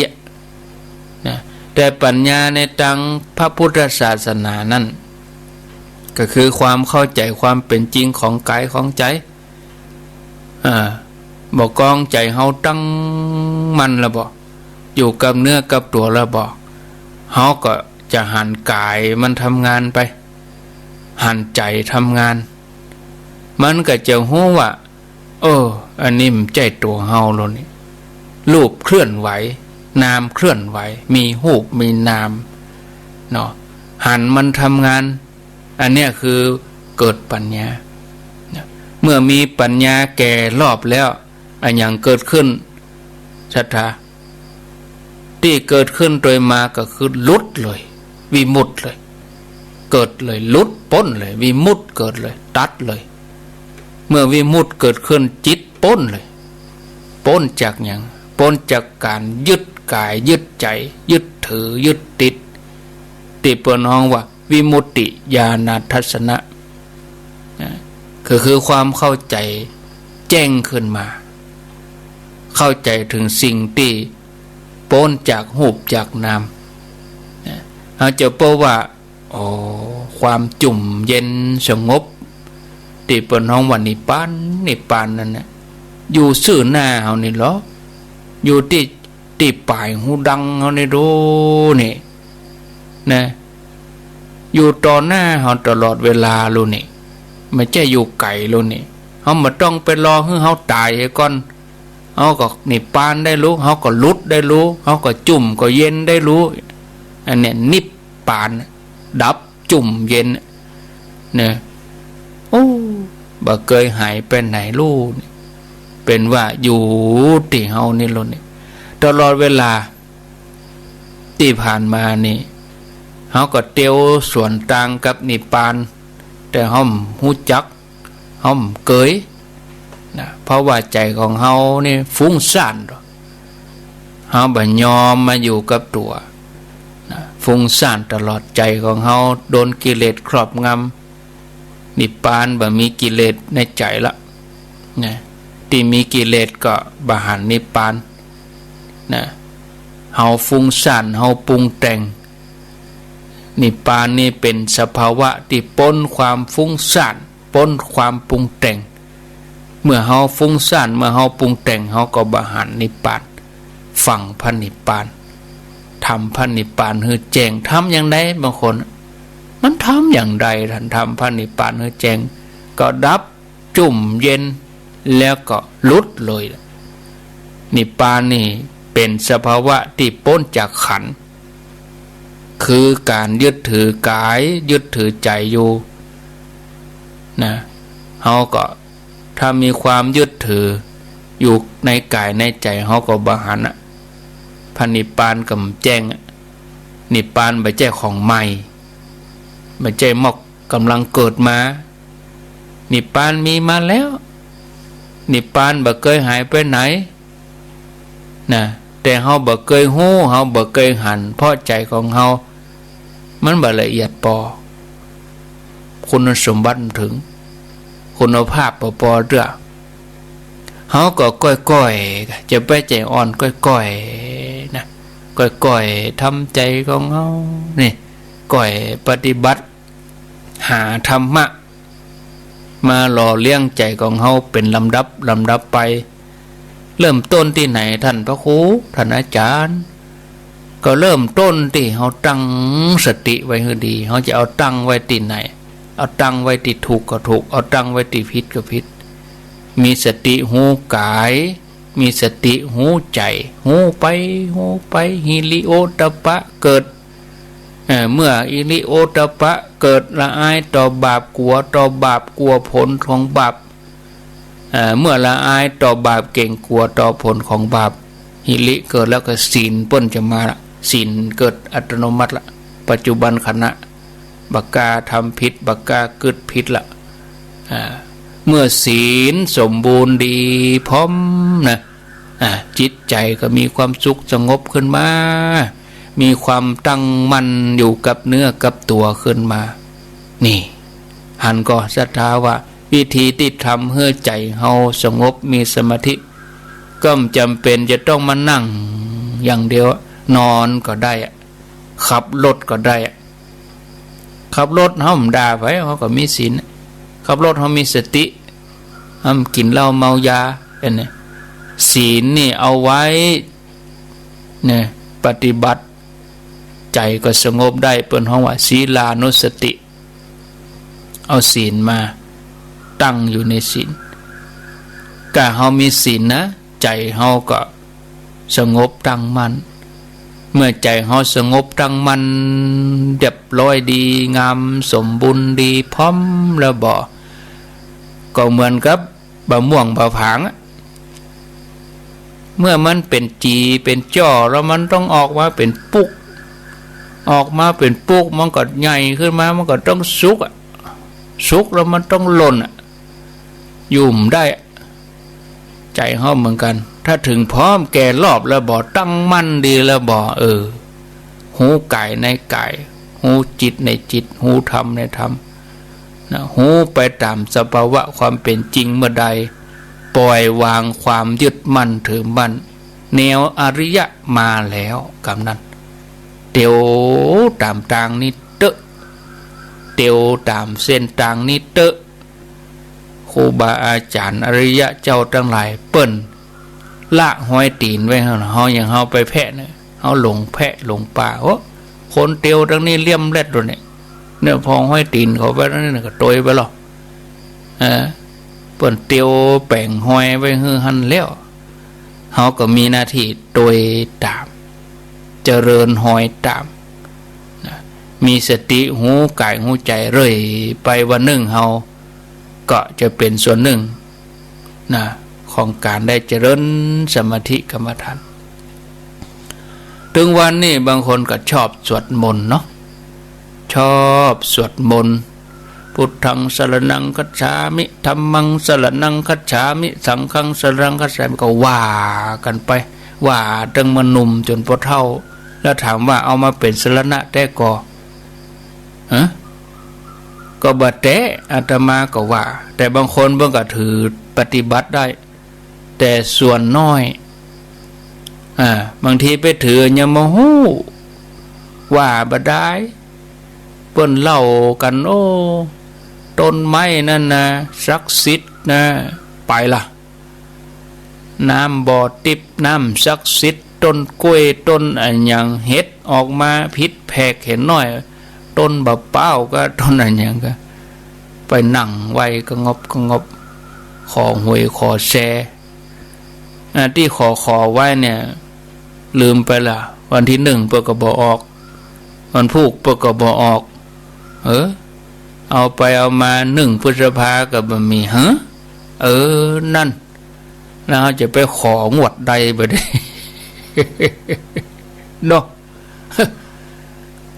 แต่ปัญญาในทางพระพุทธศาสนานั้นก็คือความเข้าใจความเป็นจริงของกายของใจบอกกองใจเฮาตั้งมันแล้วบอกอยู่กับเนื้อกับตัวแล้วบอกเฮาก็จะหันกายมันทำงานไปหันใจทำงานมันก็จะรู้ว่าอันนี้มันใจตัวเฮาแล้วนี่รูปเคลื่อนไหวนามเคลื่อนไหวมีรูปมีนามเนาะหันมันทำงานอันเนี้ยคือเกิดปัญญาเมื่อมีปัญญาแก่รอบแล้วอันอย่างเกิดขึ้นศรัทธาที่เกิดขึ้นโดยมาก็คือลุดเลยวิมุตต์เลยเกิดเลยลุดพ้นเลยวิมุตต์เกิดเลยตัดเลยเมื่อวิมุตต์เกิดขึ้นจิตพ้นเลยพ้นจากอย่างพ้นจากการยึดกายยึดใจยึดถือยึดติดที่เปิ้นฮ้องว่าวิมุตติญาณทัสสะคือความเข้าใจแจ้งขึ้นมาเข้าใจถึงสิ่งที่พ้นจากรูปจากนามเราจะพบว่าความจุ่มเย็นสงบที่เปิ้นฮ้องว่านิพพานนั่นน่ะอยู่ซื่อหน้าเฮานี่หรออยู่ที่ปลายหูดังเฮานี่ดูนี่นะอยู่ต่อหน้าเฮาตลอดเวลาลูนี่ไม่ใช่อยู่ไกลลูนี่เฮาบ่ต้องไปรอให้เฮาตายก่อนเฮาก็นิพพานได้รู้เฮาก็หลุดได้รู้เฮาก็จุ่มก็เย็นได้รู้อันเนี้ยนิพพานดับจุ่มเย็นเนี่ยบ่เคยหายไปไหนรู้เป็นว่าอยู่ที่เฮานี่ลูนี่ตลอดเวลาที่ผ่านมานี่เฮาก็เตียวส่วนต่างกับนิพพานแต่เฮาฮู้จักเฮาเกยนะเพราะว่าใจของเฮานี่ฟุ้งซ่านเฮาบ่ยอมมาอยู่กับตัวนะฟุ้งซ่านตลอดใจของเฮาโดนกิเลสครอบงำนิพพานบ่มีกิเลสในใจละนะที่มีกิเลสก็บ่หันนิพพานนะเฮาฟุ้งซ่านเฮาปรุงแต่งนิพพานนี่เป็นสภาวะที่พ้นความฟุ้งซ่านพ้นความปรุงแต่งเมื่อเฮาฟุ้งซ่านเมื่อเฮาปรุงแต่งเฮาก็บ่หันนิพพานฝังพระนิพพานทำพระนิพพานให้แจ้งทำอย่างไรบางคนมันทำอย่างไรท่านทำพระนิพพานให้แจ้งก็ดับจุ่มเย็นแล้วก็ลุดเลยนิพพานนี่เป็นสภาวะที่พ้นจากขันธ์คือการยึดถือกายยึดถือใจอยู่นะเฮาก็ถ้ามีความยึดถืออยู่ในกายในใจเฮาก็บ่หันพระนิพพานก็แจ้งนิพพานบ่ใช่ของใหม่บ่ใช่มอกกำลังเกิดมานิพพานมีมาแล้วนิพพานบ่เคยหายไปไหนนะแต่เฮาบ่เคยฮู้เฮาบ่เคยหันเพราะใจของเฮามันบ่ละเอียดพอคุณสมบัติถึงคุณภาพพอเด้อเฮาก็ก้อยๆจะไปใจอ่อนก้อยๆนะก้อยๆทำใจของเฮานี่ก้อยปฏิบัติหาธรรมะมาหล่อเลี้ยงใจของเฮาเป็นลำดับไป เริ่มต้นที่ไหนท่านพระครูท่านอาจารย์ก็เริ่มต้นที่เขาตั้งสติไว้ให้ดีเขาจะเอาตั้งไว้ที่ไหนเอาตั้งไว้ที่ถูกก็ถูกเอาตั้งไว้ที่ผิดก็ผิดมีสติหูกายมีสติหูใจหูไปฮิริโอตปะเกิดเมื่อฮิริโอตปะเกิดละอายต่อบาปกลัวต่อบาปกลัวผลของบาปเมื่อละอายต่อบาปเก่งกลัวต่อผลของบาปฮิริเกิดแล้วก็ศีลเปิ้นจะมาละศีลเกิดอัตโนมัติละปัจจุบันขณะบักกาทำผิดบักกาเกิดผิดละเมื่อศีลสมบูรณ์ดีพร้อมนะจิตใจก็มีความสุขสงบขึ้นมามีความตั้งมั่นอยู่กับเนื้อกับตัวขึ้นมานี่หันก็ศรัทธาว่าวิธีที่ทำให้ใจเฮาสงบมีสมาธิก็จำเป็นจะต้องมานั่งอย่างเดียวนอนก็ได้ขับรถก็ได้ขับรถเฮาด่าไปเฮาก็มีศีลขับรถเฮามีสติห้ามกินเหล้าเมายาเป็นไงศีลนี่เอาไว้เนี่ยปฏิบัติใจก็สงบได้เปิ้นฮ้องว่าศีลานุสติเอาศีลมาตั้งอยู่ในศีลกะเฮามีศีลนะใจเฮาก็สงบตั้งมั่นเมื่อใจเฮาสงบตั้งมั่นเรียบร้อยดีงามสมบูรณ์ดีพร้อมแล้วบ่ก็เหมือนกับบะม่วงบะผางเมื่อมันเป็นจีเป็นจ่อแล้วมันต้องออกมาเป็นปุกออกมาเป็นปุกมันก็ใหญ่ขึ้นมามันก็ต้องสุกสุกแล้วมันต้องหล่นยุ่มได้ใจเฮาเหมือนกันถ้าถึงพร้อมแก่รอบแล้วบ่ตั้งมั่นดีแล้วบ่หูกายในกายหูจิตในจิตหูธรรมในธรรมนะหูไปตามสภาวะความเป็นจริงเมื่อใดปล่อยวางความยึดมั่นถือมั่นแนวอริยะมาแล้วกำนั้นเตียวตามทางนี้เตอะเตียวตามเส้นทางนี้เตอะครูบาอาจารย์อริยะเจ้าทั้งหลายเปิ้นละห้อยตีนไว้เฮาอย่างเฮาไปแพะเนี่ยเฮาหลงแพะหลงป่าโอ้คนเตียวทั้งนี้เลี่ยมเล็ดตัวเนี่ยพอห้อยตีนเขาไปนั่นก็โตยไปหรอเปิ้นเตียวแป่งห้อยไว้ฮือหันแล้วเฮาก็มีหน้าที่โตยตามเจริญห้อยตามมีสติหูกายหูใจเรื่อยไปวันหนึ่งเฮาก็จะเป็นส่วนหนึ่งนะของการได้เจริญสมาธิกรรมฐานถึงวันนี้บางคนก็ชอบสวดมนต์เนาะชอบสวดมนต์พุทธังสรณังคัจฉามิธัมมังสรณังคัจฉามิสังฆังสรณังคัจฉามิก็ว่ากันไปว่าตั้งมาหนุ่มจนพอเฒ่าแล้วถามว่าเอามาเป็นสรณะแต่ก็บัดแต่อาตมาก็ว่าแต่บางคนเบิ่งก็ถือปฏิบัติได้แต่ส่วนน้อยบางทีไปถือยังมาฮู้ว่าบ่ได้เปิ้นเล่ากันโอ้ต้นไม้นั่นนะศักดิ์สิทธิ์นะไปล่ะน้ำบ่อติบน้ำศักดิ์สิทธิ์ต้นกล้วยต้นอันหยังเฮ็ดออกมาพิษแผกเห็นน้อยต้นบะเป้าก็ต้นอันหยังก็ไปนั่งไว้ก็งบขอหวยขอแชที่ขอไว้เนี่ยลืมไปละวันที่1เปิดก็บ่ออกวันพุธเปิดก็บ่ออกเอาไปเอามา1 พฤษภาก็บ่มีนั่นแล้วจะไปของวดใดบ่ได้ เนาะ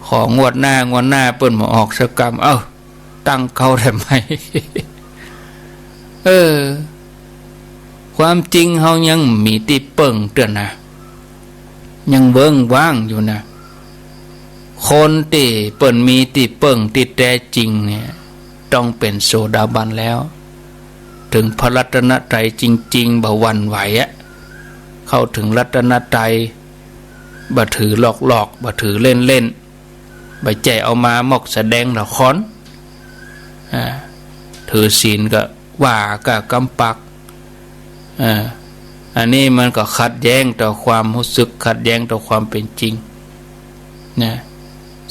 ของงวดหน้เปิ้นมาออกสักกรรมตั้งเขาทำไม ความจริงเฮายังมีติเปิ่งเตือนนะยังเบิ่งว่างอยู่นะคนที่เปิ้นมีติเปิ่งติแท้จริงเนี่ยต้องเป็นโสดาบันแล้วถึงพระรัตนตรัยจริงๆบ่หวั่นไหวเข้าถึงรัตนตรัยบ่ถือหลอกบ่ถือเล่นบ่ใจเอามามอกแสดงละครถือศีลก็ว่ากะกำปัก อันนี้มันก็ขัดแย้งต่อความรู้สึกขัดแย้งต่อความเป็นจริงนะ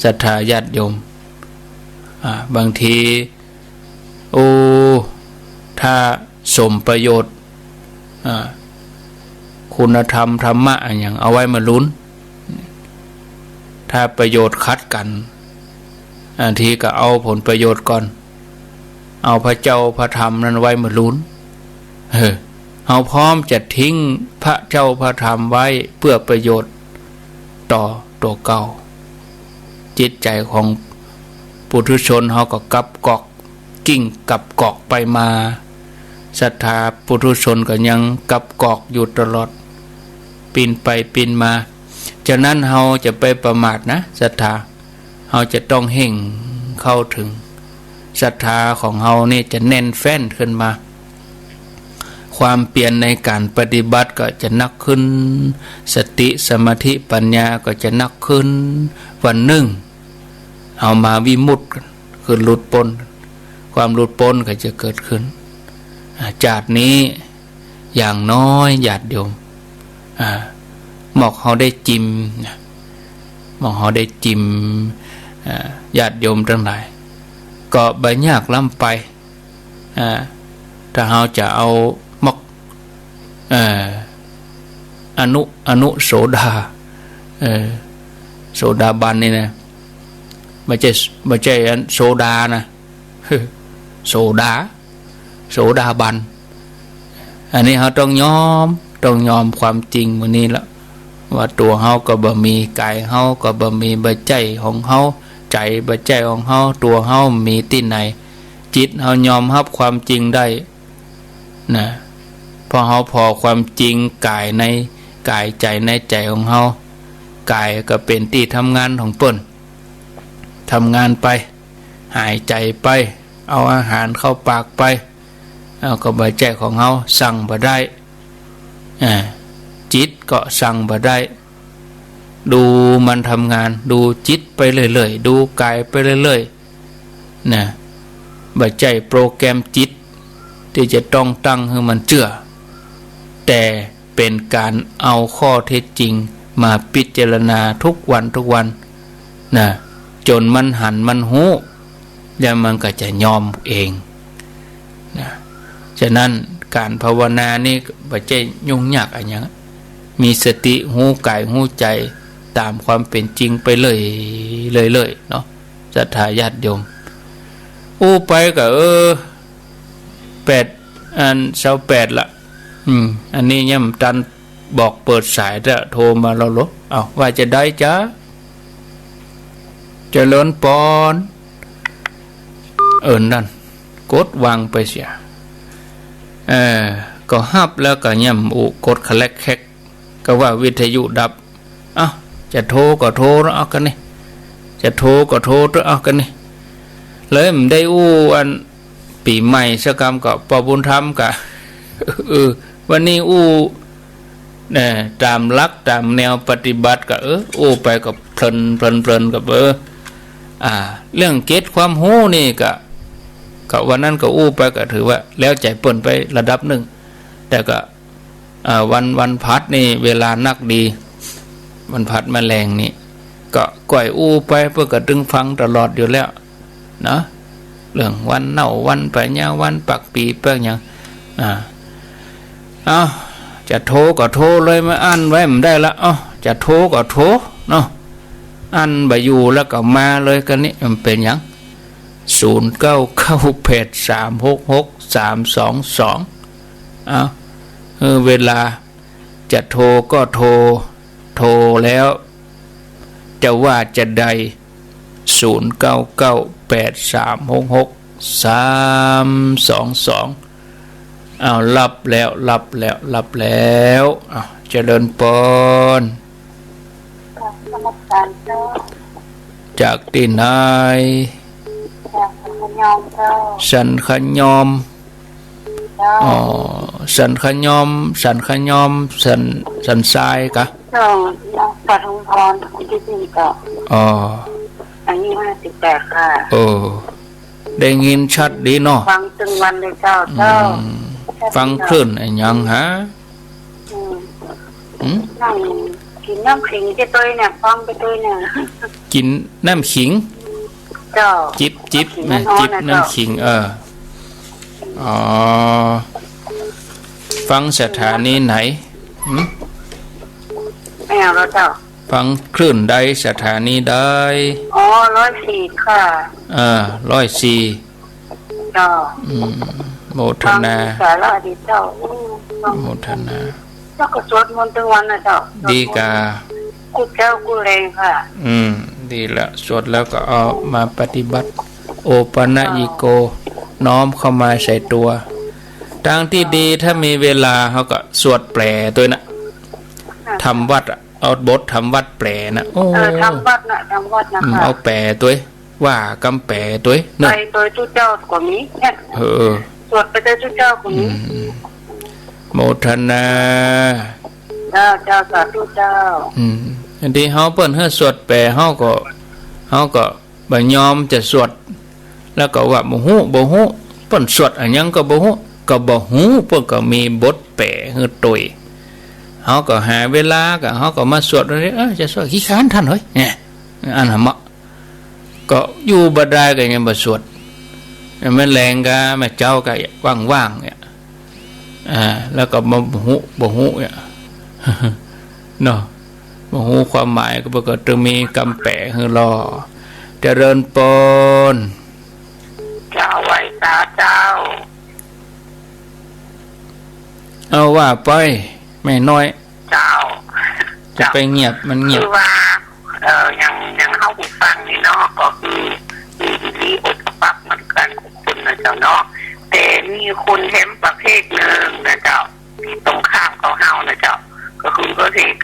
ศรัทธาญาติโยมบางทีถ้าสมประโยชน์คุณธรรมธรรมะอย่างเอาไว้มาลุ้นถ้าประโยชน์คัดกันทีก็เอาผลประโยชน์ก่อนเอาพระเจ้าพระธรรมนั้นไว้มาลุ้นเอาพร้อมจะทิ้งพระเจ้าพระธรรมไว้เพื่อประโยชน์ต่อตัวเก่าจิตใจของปุถุชนเขาก็กับกอกกิ้งกับกอกไปมาศรัทธาปุถุชนก็ยังกับกอกอยู่ตลอดปีนไปปีนมาฉะนั้นเราจะไปประมาทนะศรัทธาเราจะต้องเห่งเข้าถึงศรัทธาของเรานี่จะแน่นแฟ้นขึ้นมาความเปลี่ยนในการปฏิบัติก็จะนักขึ้นสติสมาธิปัญญาก็จะนักขึ้นวันหนึ่งเอามาวิมุตติคือหลุดพ้นความหลุดพ้นก็จะเกิดขึ้นจากนี้อย่างน้อยญาติโยมหมอกเขาได้จิ้มหมอกเขาได้จิ้มญาติโยมทั้งหลายก็ใบยากล้ำไปถ้าเราจะเอาหมอกอนุโสดาโสดาบันนี่นะไม่ใช่โซดานะโซดาบันอันนี้เขาต้องยอมความจริงวันนี้ละว่าตัวเขาก็บ่มีกายเขาก็บ่มีใบใจของเขาใจใบใจของเขาตัวเขามีที่ไหนจิตเขายอมรับความจริงได้นะพอเขาพอความจริงกายในกายใจในใจของเขากายก็เป็นที่ทำงานของเปิ้นทำงานไปหายใจไปเอาอาหารเข้าปากไปเอาก็ใบใจของเขาสั่งบ่ได้จิตก็สั่งบ่ได้ดูมันทำงานดูจิตไปเรื่อยๆดูกายไปเรื่อยๆนะบ่ใจโปรแกรมจิตที่จะต้องตั้งให้มันเชื่อแต่เป็นการเอาข้อเท็จจริงมาพิจารณาทุกวันนะจนมันหันมันหูแล้วมันก็จะยอมเองนะฉะนั้นการภาวนานี่บ่ใช่ยุ่งยากอะไรอย่างมีสติหูกายหูใจตามความเป็นจริงไปเลยเนาะศรัทธาญาติโยมไปก็28ละอันนี้ย่ำตันบอกเปิดสายจะโทรมาเราลบว่าจะได้จ้าเจริญปอนนั่นกดวางไปเสียก็ฮับแล้วก็ย่ำกดคลักแคกก็ว่าวิทยุดับจะโทรก็โทรแล้วเอากันนี่จะโทรก็โทรแล้วเอากันนี่เลยมันได้อันปีใหม่สักคำก็ปอบุญธรรมกะวันนี้ตามลักตามแนวปฏิบัติก็ไปกับเพลินกับเรื่องเกตความหู้นี่ก็วันนั้นก็ไปก็ถือว่าแล้วใจเปิ่นไประดับหนึ่งแต่ก็วันพัดนี่เวลานักดีวันพัดแมลงนี่ก็ก่อยไปเพื่อก็ดึงฟังตลอดอยู่แล้วนะเรื่องวันเน่าวันไปยาวันปักปีเพื่ออย่างจะโทรก็โทรเลยมาอันไว้มันได้ละจะโทรก็โทรเนาะอันไปอยู่แล้วก็มาเลยกันนี่มันเป็นอย่าง0998366322เวลาจะโทรก็โทรแล้วจะว่าจะใด0998366322รับแล้วเจริญปอนจากที่ไหนสันขยอมสันขยอมสันทรายกะปฐมพรที่สี่ก็อายุ58ค่ะได้ยินชัดดีเนาะฟังตึงวันเลยเจ้าฟังคลื่นไอ้ยังฮะ นั่งกินน้ำขิงไปตัวเนี่ยฟังไปตัวเนี่ย กินน้ำขิงเจ้าจิบนะจิบน้ำขิงอ๋อฟังสถานีไหนไม่เอาแล้วเจ้าฟังคลื่นใดสถานีใดอ๋อ104ค่ะ104เจ้าโมทนาสาระดีเจ้าโมทนาแล้วก็สวดมนต์ทั้งวันนะเจ้าดีกากูเจ้ากูแรงค่ะดีละสวดแล้วก็เอามาปฏิบัติโอปนะอิโกน้อมเข้ามาใส่ตัวทางที่ดีถ้ามีเวลาเขาก็สวดแปลตัวนะทำวัดเอาบททำวัดแปลนะโอ้ทำวัดนะเอาแปลตัวว่ากำแปลตัวเนอะไปตัวจุเจ้ากว่านี้สวดไปตัวจุเจ้ากว่านี้โมทนาเจ้าสาธุเจ้าอันที่เขาเปิ้นให้สวดแปลเขาก็บ่ยอมจะสวดแล้วก็ว่าบ่ฮู้เปิ้นสวดอันยังก็บ่ฮู้เปิ้นก็มีบทแปลให้ตัวเขาก็หาเวลาก็เขาก็มาสวดจะสวดขี้ค้านท่านเฮ้ยเนี่ยอันน่ะเหมาะก็อยู่บ่ได้ก็ยังบ่สวดมันแรงกะแม่เจ้าก็ว่างๆเนี่ยแล้วก็บ่ฮู้เนี่ยเนาะบ่ฮู้ความหมายก็บ่ก็ต้องมีกำแปะให้รอเจริญปนเจ้าไว้ตาเจ้าเอาว่าไปไม่น้อยเจ้าจะไปเงียบมันเงียบคือว่ายังเข้าหูฟังนี่เนาะก็คือมีอดปักเหมือนกันคุณนะเจ้าเนาะแต่มีคนเห็นประเภทหนึ่งนะเจ้าที่ตรงข้ามเขาเฮานะเจ้าก็คือก็เรียก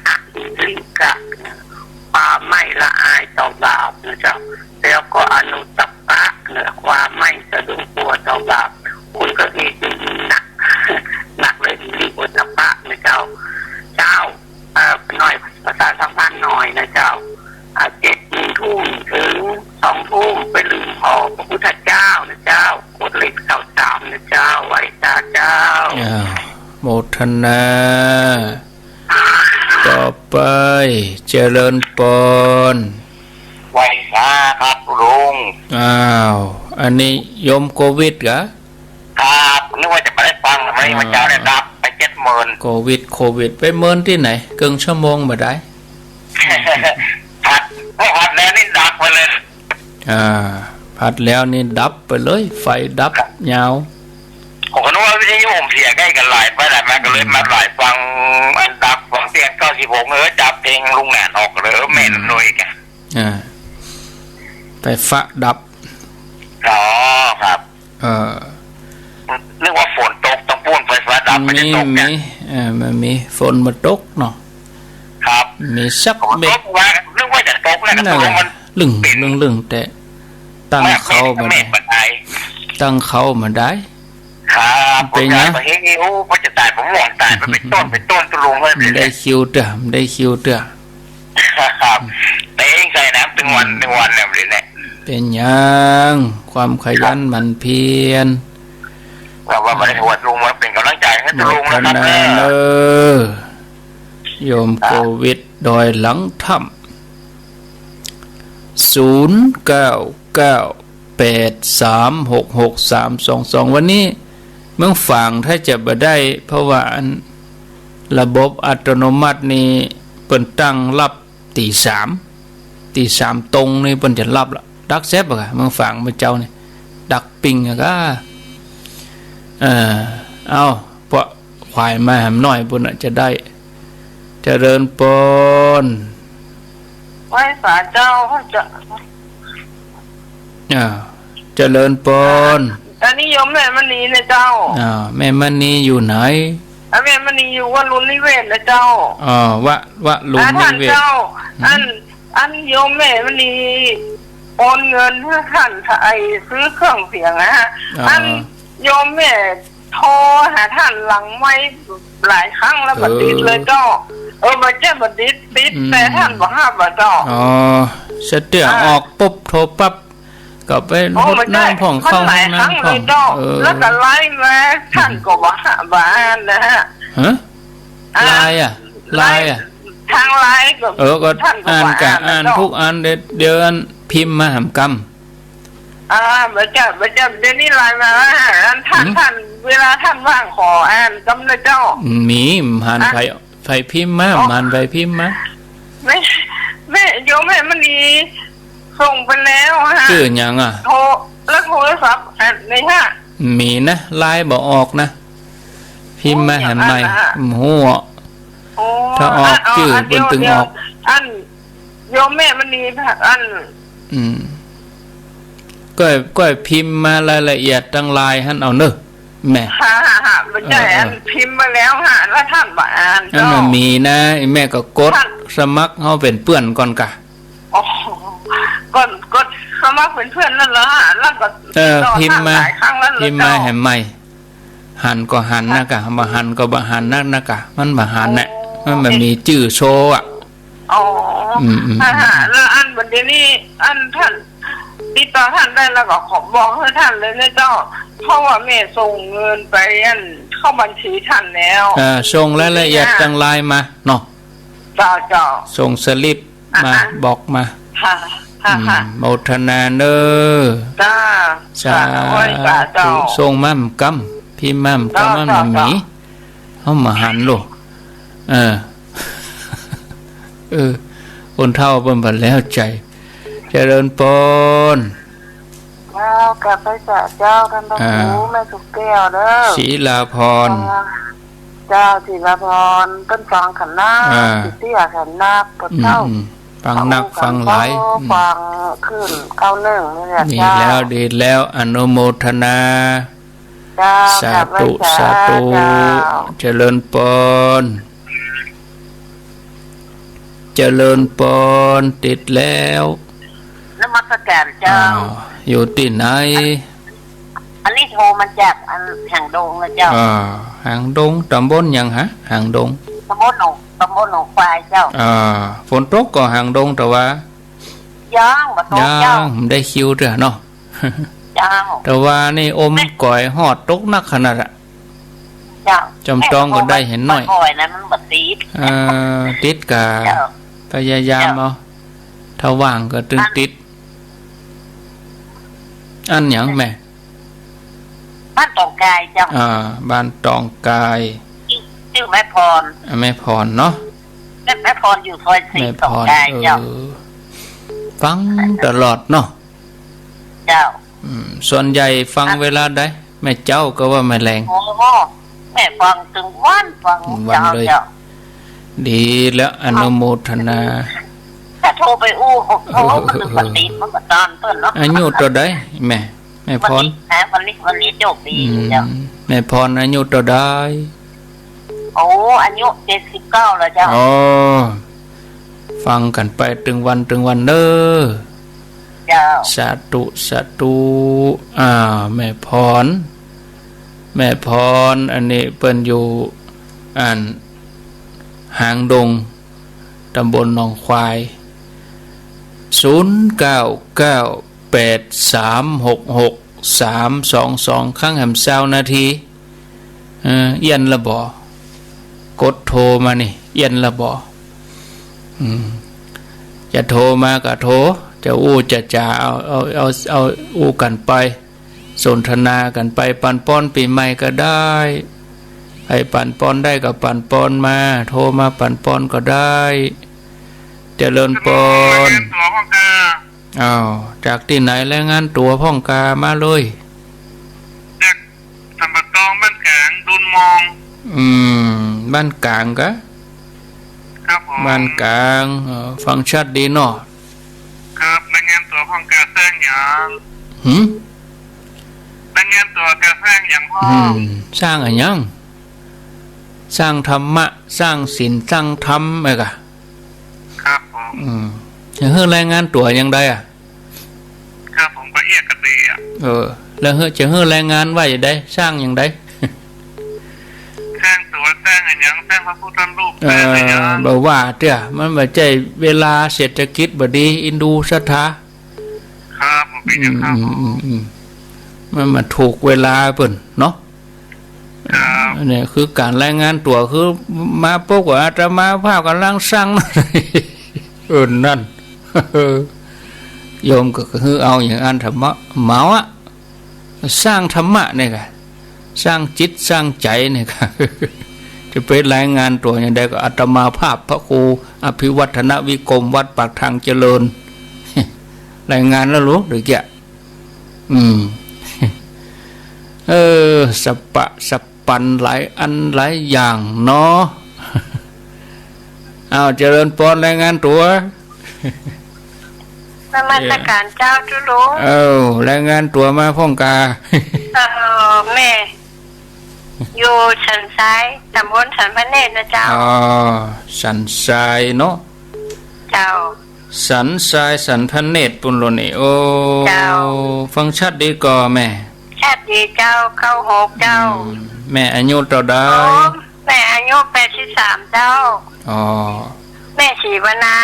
ลิกะความไม่ละอายต่อบาปนะเจ้าแล้วก็อนุตตปะเนี่ยความไม่สะดุ้งกลัวต่อบาปคุณก็เรียกหนักเลยลิอุตตปะนะเจ้าหน่อยภาษาสัมพันธ์หน่อยนะเจ้า7 ทุ่มถึง2 ทุ่มไปลืมพอพระพุทธเจ้านะเจ้ากดเลข93นะเจ้าไว้ตาเจ้าโมทนาต่อไปเจริญปนไว้ซาครับลุงอันนี้โยมโควิดเหรอครับนึกว่าจะไปได้ฟังไม่มาเจ้าได้รับไป70,000โควิดไปเมินที่ไหนเกินชั่วโมงมาได้ผัดแล้วนี่ดับไปเลยผัดแล้วนี่ดับไปเลยไฟดับยาวผมก็นึกว่าวิทยุผมเสียใกล้กันหลายไปหลายมาก็เลยมาหลายฟังมันดับฟังเสียง96จับเพลงลุงแหนออกเลยแม่นหน่อยกันไฟฟ้าดับครับนึกว่าฝนตกต้องปูนไฟฟ้าดับไม่ได้ตกเนี่ยมันมีฝนมาตกเนาะครับมีสักเม็ดนึกว่าจะตกแล้วก็มันลึงแต่ตั้งเขามาได้ครับเป็นไงเฮ้ยโอ้พอจะตายผมหวังตายไปเป็นต้นตุลุงเลยได้คิวเตอครับแต่เองใส่น้ำถึงวันเนี่ยเลยเป็นยังความขยันหมั่นเพียรว่าไม่ได้หัวลุงมาเป็นกำลังใจให้ลุงนะครับโยมโควิดดอยหลังถ้ำ0998366322วันนี้เมืองฝั่งถ้าจะบ่ได้เพราะว่าระบบอัตโนมัตินี่เปิ่นตั้งรับตีสามตรงนี่เปิ่นจะรับละดักแซบอะเมืองฝั่งเมื่อเจ้านี่ดักปิงอะก็เอาเพราะควายมาหำน้อยปุ่นจะได้เจริญปนไว้สาเจ้าจะเจริญปนอันนี้โยมแม่มณีนะเจ้าแม่มณีอยู่ไหนแม่มณีอยู่วัดลุนนิเวศนะเจ้าวัดลุนนิเวศอันโยมแม่มณีโอนเงินให้ท่านไอซื้อเครื่องเสียงนะฮะอันโยมแม่โทรหาท่านหลังไม่หลายครั้งแล้วบัดดิดเลยเจ้าบัดเจ้าบัดดิดแต่ท่านบอกห้ามบัดเจ้าเสถียรออกปุ๊บโทรปั๊บก็ไปรดน้ำผ่องเข้าห้องน้ำผ่องแล้วก็ไล่มาท่านก็บอกบ้านนะฮะไล่ ไลน์อ่ะทางไลน์ก็ก็ท่านอ่านกะอ่านทุกอันเดี๋ยวอันพิมพ์มาหำกำบัจจับเดี๋ยวนี้ไลน์มาท่านเวลาท่านว่างขออ่านกำนะเจ้ามีหันไฟพิมพ์มามันไฟพิมพ์มาแม่โยมแม่มันดีส่งไปแล้วฮะชื่อยังอ่ะโทรศัพท์ในฮะมีนะไลน์บอกออกนะพิมพ์มาหันใหม่หัวถ้าออกชื่อบนตึงออกอันโยมแม่มันดีอันก็พิมพ์มารายละเอียดตั้งไลน์หันเอาเนอะแม่ไม่ใช่อันพิมพ์มาแล้วฮะแล้วท่านบ่อ่านอันมันมีนะแม่ก็กดสมัครเฮาเป็นเพื่อนก่อนกะกดสมัครเป็นเพื่อนนั่นเหรอฮะแล้วก็พิมพ์มาแห่ใหม่หันก็หันนะกะบ่หันก็บ่หันนะกะมันบ่หันน่ะมันมีชื่อโชว์อ่ะแล้วอันบัดนี้อันท่านติดต่อท่านได้แล้วก็ขอบอกให้ท่านเลยนะเจ้าเพราะว่าแม่ส่งเงินไปอันเข้าบัญชีท่านแล้วส่งรายละเอียดจังไลน์มาเนาะเจ้าส่งสลิปมาบอกมาโมทนาเนอจ้าส่งมั่มกำพี่มั่มกำมันหมีเขามาหันลูกคนเท่าเบิ่มบัดแล้วใจเจริญปนเจ้ากลับไปจะเจ้ากันตะหูแม่สุกแก้วเด้อศรีลาพรเจ้าศรีลาพรต้นฟังขันนาสิเตี้ยขันนาปดเจ้าฟังนักฟังหลายฟังขึ้น91นี่แหละเจ้าดีแล้วอนุโมทนาสาธุเจริญปนเจริญปนติดแล้วนมัสการเจ้าอยู่ที่ไหนอันนี้โทรมาจากหางดงนะเจ้าหางดงตำบลยังฮะหางดงตำบลหนองควายเจ้าฝนตกก็หางดงแต่ว่ายังบ่ตกเจ้าได้คิวเด้อเนาะเจ้าแต่ว่านี่อมก่อยฮอดตกนักขนาดอ่ะเจ้าจำต้องก็ได้เห็นหน่อยก่อยนั้นมันบ่ติดกะพยายามเอาถ้าว่างก็ตึงติดอันหยังแม่บ้านตองกายเจ้าบ้านตองกายชื่อแม่พรเนาะแม่พรอยู่ซอย4ตองกายเจ้าฟังตลอดเนาะเจ้าส่วนใหญ่ฟังเวลาใดแม่เจ้าก็ว่าแม่แรงแม่ฟังถึงวันเจ้าดีแล้วอนุโมทนาถ้าโทรไปมันถึงปฏิมันก็ตอนต้นเนาะอายุตัวใดแม่พรวันนี้โชคดีเจ้าแม่พรอายุตัวใดอายุ79แล้วเจ้าฟังกันไปถึงวันเด้อเจ้าสาธุแม่พรอันนี้เปิ้นอยู่หางดงตำบลหนองควาย0998366322ครั้งแหม20นาทีเอียนละบ่กดโทรมานี่เอียนละบ่จะโทรมาก็โทรจะจะเอาอู้กันไปสนทนากันไปปันป้อนปีใหม่ก็ได้ให้ปันป้อนได้ก็ปันป้อนมาโทรมาปันป้อนก็ได้เจริญปนจากที่ไหนแล้วงานตัวพ่องกามาเลยจากสัมปตองบ้านกลางดุนมองบ้านกลางกะครับผมบ้านกลางฟังชัดดีเนาะครับรายงานตัวพ่องกาแซงอย่างรายงานตัวกาแซงอย่างพ่อสร้างอะไรยังสร้างธรรมะสร้างศีลสร้างธรรมอะไรกะครับผมจะเฮือรายงานตัวยังไงครับผมก็เอียกกันดีแล้วจะเฮือรายงานว่าอย่างไรสร้างอย่างไรสร้างตัวสร้างอะไรยังสร้างพระพุทธรูปอะไรยังบอกว่าเจ้ามันแบบใจเวลาเศรษฐกิจบดีอินดูศรัทธาครับผมเป็นอย่างครับมันมาถูกเวลาเปิ่นเนาะ เนี่ยคือการรายงานตัวคือมาพบว่าอาตมาภาพกำลังสร้าง นั่น โยมก็คือเอาอย่างอันธรรมะเหมาอะสร้างธรรมะเนี่ยค่ะสร้างจิตสร้างใจเนี่ยค่ะ จะไปรายงานตัวอย่างใดก็อาตมาภาพพระครูอภิวัฒนวิกรมวัดปากทางเจริญ รายงานแล้วรู้หรือแกสปะสปันหลายอันหลายอย่างเนาะ เอาเจริญพรรายงานตัวน มัสการเจ้าจุลุง รายงานตัวมาพ่องกา แม่อยู่สันซ้ายตำบลสันพระเนตรนะเจ้าสันทรายเนาะเจ้าสันทรายสันพระเนตรปุ่นโลนี่โอ้เจ้าฟังชัดดีก่อแม่ชัดดีเจ้าเข้า6เจ้าแม่อายุเท่าใดแม่อายุ83เจ้าแม่ชีวนา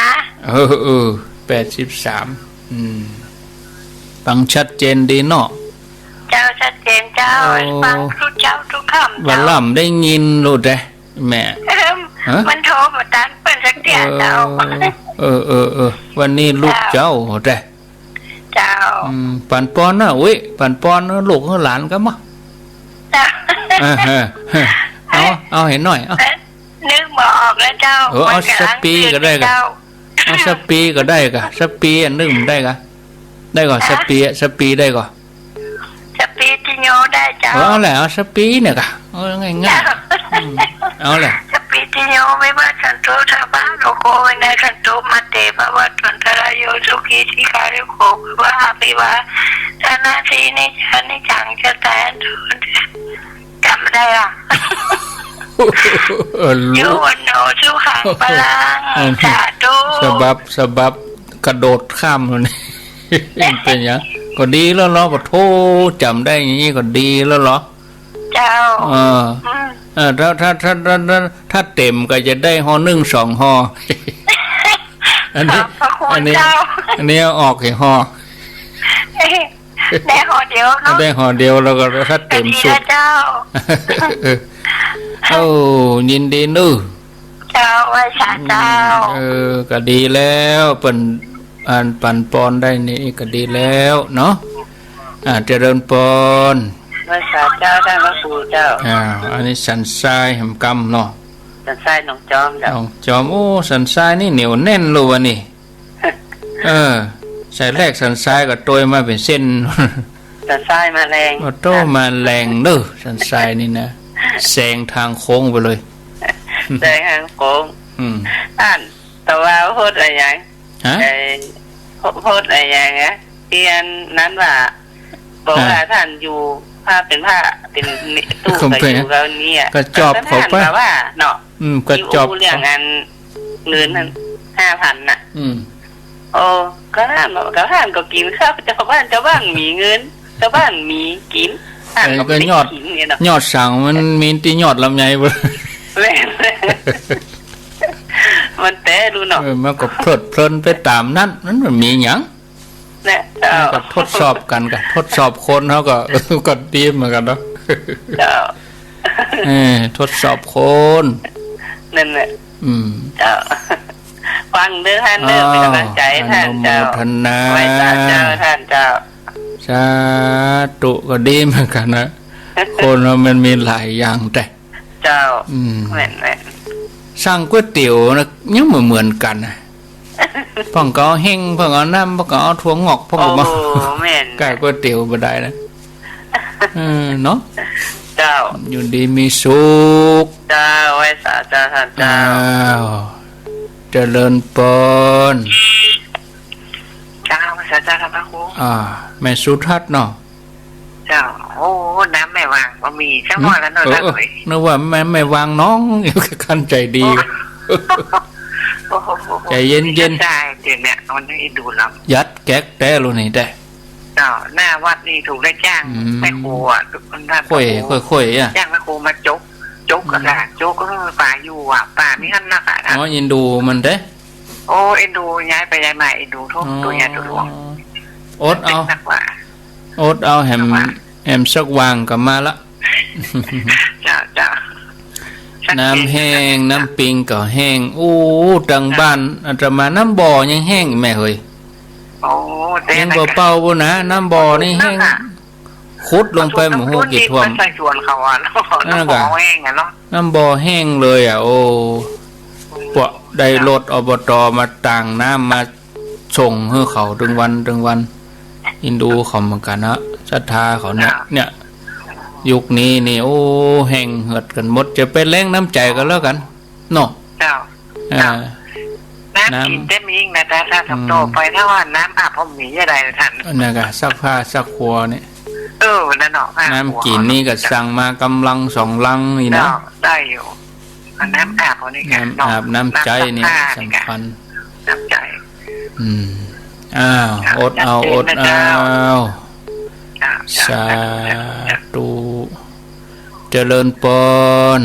83ฟังชัดเจนดีเนาะเจ้าชัดเจนเจ้าฟังทุกเจ้าทุกคำวันล่ำได้ยินรู้ได้แม่มันโทรมาตันเปิ้นสักเดียวเจ้าวันนี้ลูกเจ้าแต่เจ้าปันปอนนะอุ้ยปันปอนลูกหลานก็มาเอาเห็นหน่อยนึกบ่ออกแล้วเจ้าเอาสปีก็ได้กะเอาสปีก็ได้กะสปีนึกได้กะได้ก่อนสปีได้ก่อนสปีติโยได้เจ้าเอาแหละเอาสปีเนี่ยกะเอาง่ายๆเอาแหละสปีติโยไม่ว่าสันโตทาบาโลโกวินัยสันโตมาเตภวะตันตรายโยสุขีธิคาริโกวะภิวะธนาทีนิจันนิจังจะแตนจำได้อ่ะยูวันโนสุขังพลังสาธุสบับกระโดดข้ามเลยเป็นอย่างก็ดีแล้วเหรอปะโทจำได้อย่างนี้ก็ดีแล้วเหรอเจ้าถ้าเต็มก็จะได้ห่อ1 2ห่ออันนี้ออกให้ห่อได้ห่อเดียวเนาะได้ห่อเดียวแล้วก็ถ้าเต็มสุดเจ้ายินดีนึเจ้าไว้ชาเจ้าก็ดีแล้วเป็นปันปอนได้นี่ก็ดีแล้วเนาะเจริญปอนไว้ชาเจ้าท่านพระครูเจ้าอันนี้สันทรายแห่งกรรมเนาะสันทรายหนองจอมเจ้าหนองจอมโอ้สันทรายนี่เหนียวแน่นเลยวันนี้ใส่แรกสันทรายก็โตยมาเป็นเส้นสันทรายมาแรงโตมาแรงเด้อสันทรายนี่นะแซงทางโค้งไปเลยแซงทางโค้งท่านแต่ว่าพูดอะไรอย่างพูดอะไรอย่างเงี้ยเตียนนั้นว่าบอกว่าท่านอยู่ผ้าเป็นผ้าเป็นตู้ก็อยู่แล้วเนี่ยกระจอบเขาไปว่าเนาะกระจอบเรื่องงานเงินนั้น5,000น่ะโอ้ก็ท่านบอกก็ท่านก็กินข้าวเจ้าบ้านมีเงินเจ้าบ้านมีกินท่านก็ยอดสั่งมันมีที่ยอดลำไยบ่มันแต่ดูเนาะมันก็เพลิดเพลินไปตามนั้นมันมีหยังเนี่ยก็ทดสอบกันก็ทดสอบคนเขาก็ดีเหมือนกันเนาะทดสอบคนนั่นแหละเจ้าฟังเด้อท่านเด้อเป็นกำลังใจท่านเจ้าไว้ตาเจ้าท่านเจ้าสาธุก็ดีเหมือนกันนะคนเรามันมีหลายอย่างแต่เจ้าแม่นสร้างก๋วยเตี๋ยวนะยังเหมือนกันนะพ่องก็เฮงพ่องก็น้ำพ่องก็ถั่วงอกพ่องก็มาไก่ก๋วยเตี๋ยวบ่ได้นะเนาะเจ้าอยู่ดีมีสุขเจ้าไว้สาเจ้าท่านเจ้าเจริญปนเจ้าไว้สาเจ้าท่านพระครูแม่สุทัศน์เนาะเจ้าโอ้น้ำไม่วางก็มีช่างว่าแล้วเนาะนึกว่าแม่ไม่วางน้องอยู่กันใจดีใจเย็นใช่เดี๋ยวเนี่ยมันให้ดูลำยัดแก๊กแต่รู้นี่ได้เจ้าหน้าวัดนี่ถูกได้จ้างแม่ครูอ่ะค่อยจ้างแม่ครูมาจกกระดาษจกก็ป่าอยู่อ่ะป่ามีขั้นนักอ่ะยินดูมันเด้โอ้เอ็นดูย้ายไปย้ายมาเอ็นดูทุกตัวใหญ่ตัวหลวงอดเอาแหมสักวางกลับมาละจ้า น้ำแห้งน้ำปิงก็แห้งโอ้จังบ้านอาตมาน้ำบ่อยังแห้งแม่เฮ้ย โอ้แต่ ยังบ่เป่าบ่นะน้ำบ่อนี่แห้งขุดลงไปหมู่ฮู้กี่ท่วม ใส่ส่วนเขาอ่ะเนาะน้ำบ่อแห้งอ่ะเนาะ น้ำบ่อแห้งเลยอ่ะโอ้พวกได้รถอบตมาต่างน้ำมาส่งให้เขาถึงวันอินดูเขาเหมือนกันนะศรัทธาเขาเนี่ยยุคนี้นี่โอ้แห้งเหือดกันหมดจะเป็นแรงน้ำใจกันแล้วกันเนาะ เจ้าน้ำกินเต็มอีกนะแต่ถ้าสับโตไปถ้าว่าน้ำอาบผมหนีอะไรท่าน นั่นก็ซักผ้าซักครัวเนี่ย นั่นเนาะ น้ำกินนี่ก็สั่งมากำลัง2 ลังนี่นะ ได้อยู่น้ำอาบนี่ น้ำอาบน้ำใจนี่สำคัญ น้ำใจ อ้าวอดเอาสาธุเจริญปน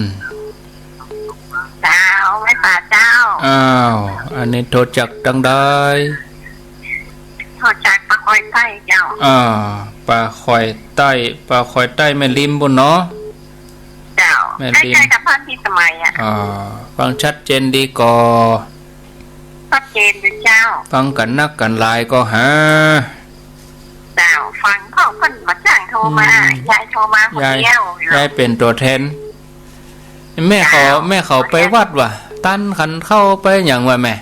เจ้าไม่ป่าเจ้า อ้าวอันนี้โทรจักดังได้ โทษจากปลาคอยไส้เจ้า ปลาคอยใต้แม่ริมบนเนาะ เจ้าใกล้ๆกับพันที่สมัยฟังชัดเจนดีก่อ ชัดเจนด้วยเจ้า ฟังกันนักกันลายก็หา เจ้าฟังพ่อคนมาจ้างโทรมายายโทรมาคนเดียวย ายเป็นตัวแทนแม่เขาไปวัดว่ะตั้นขันเข้าไปอย่างว่าแม่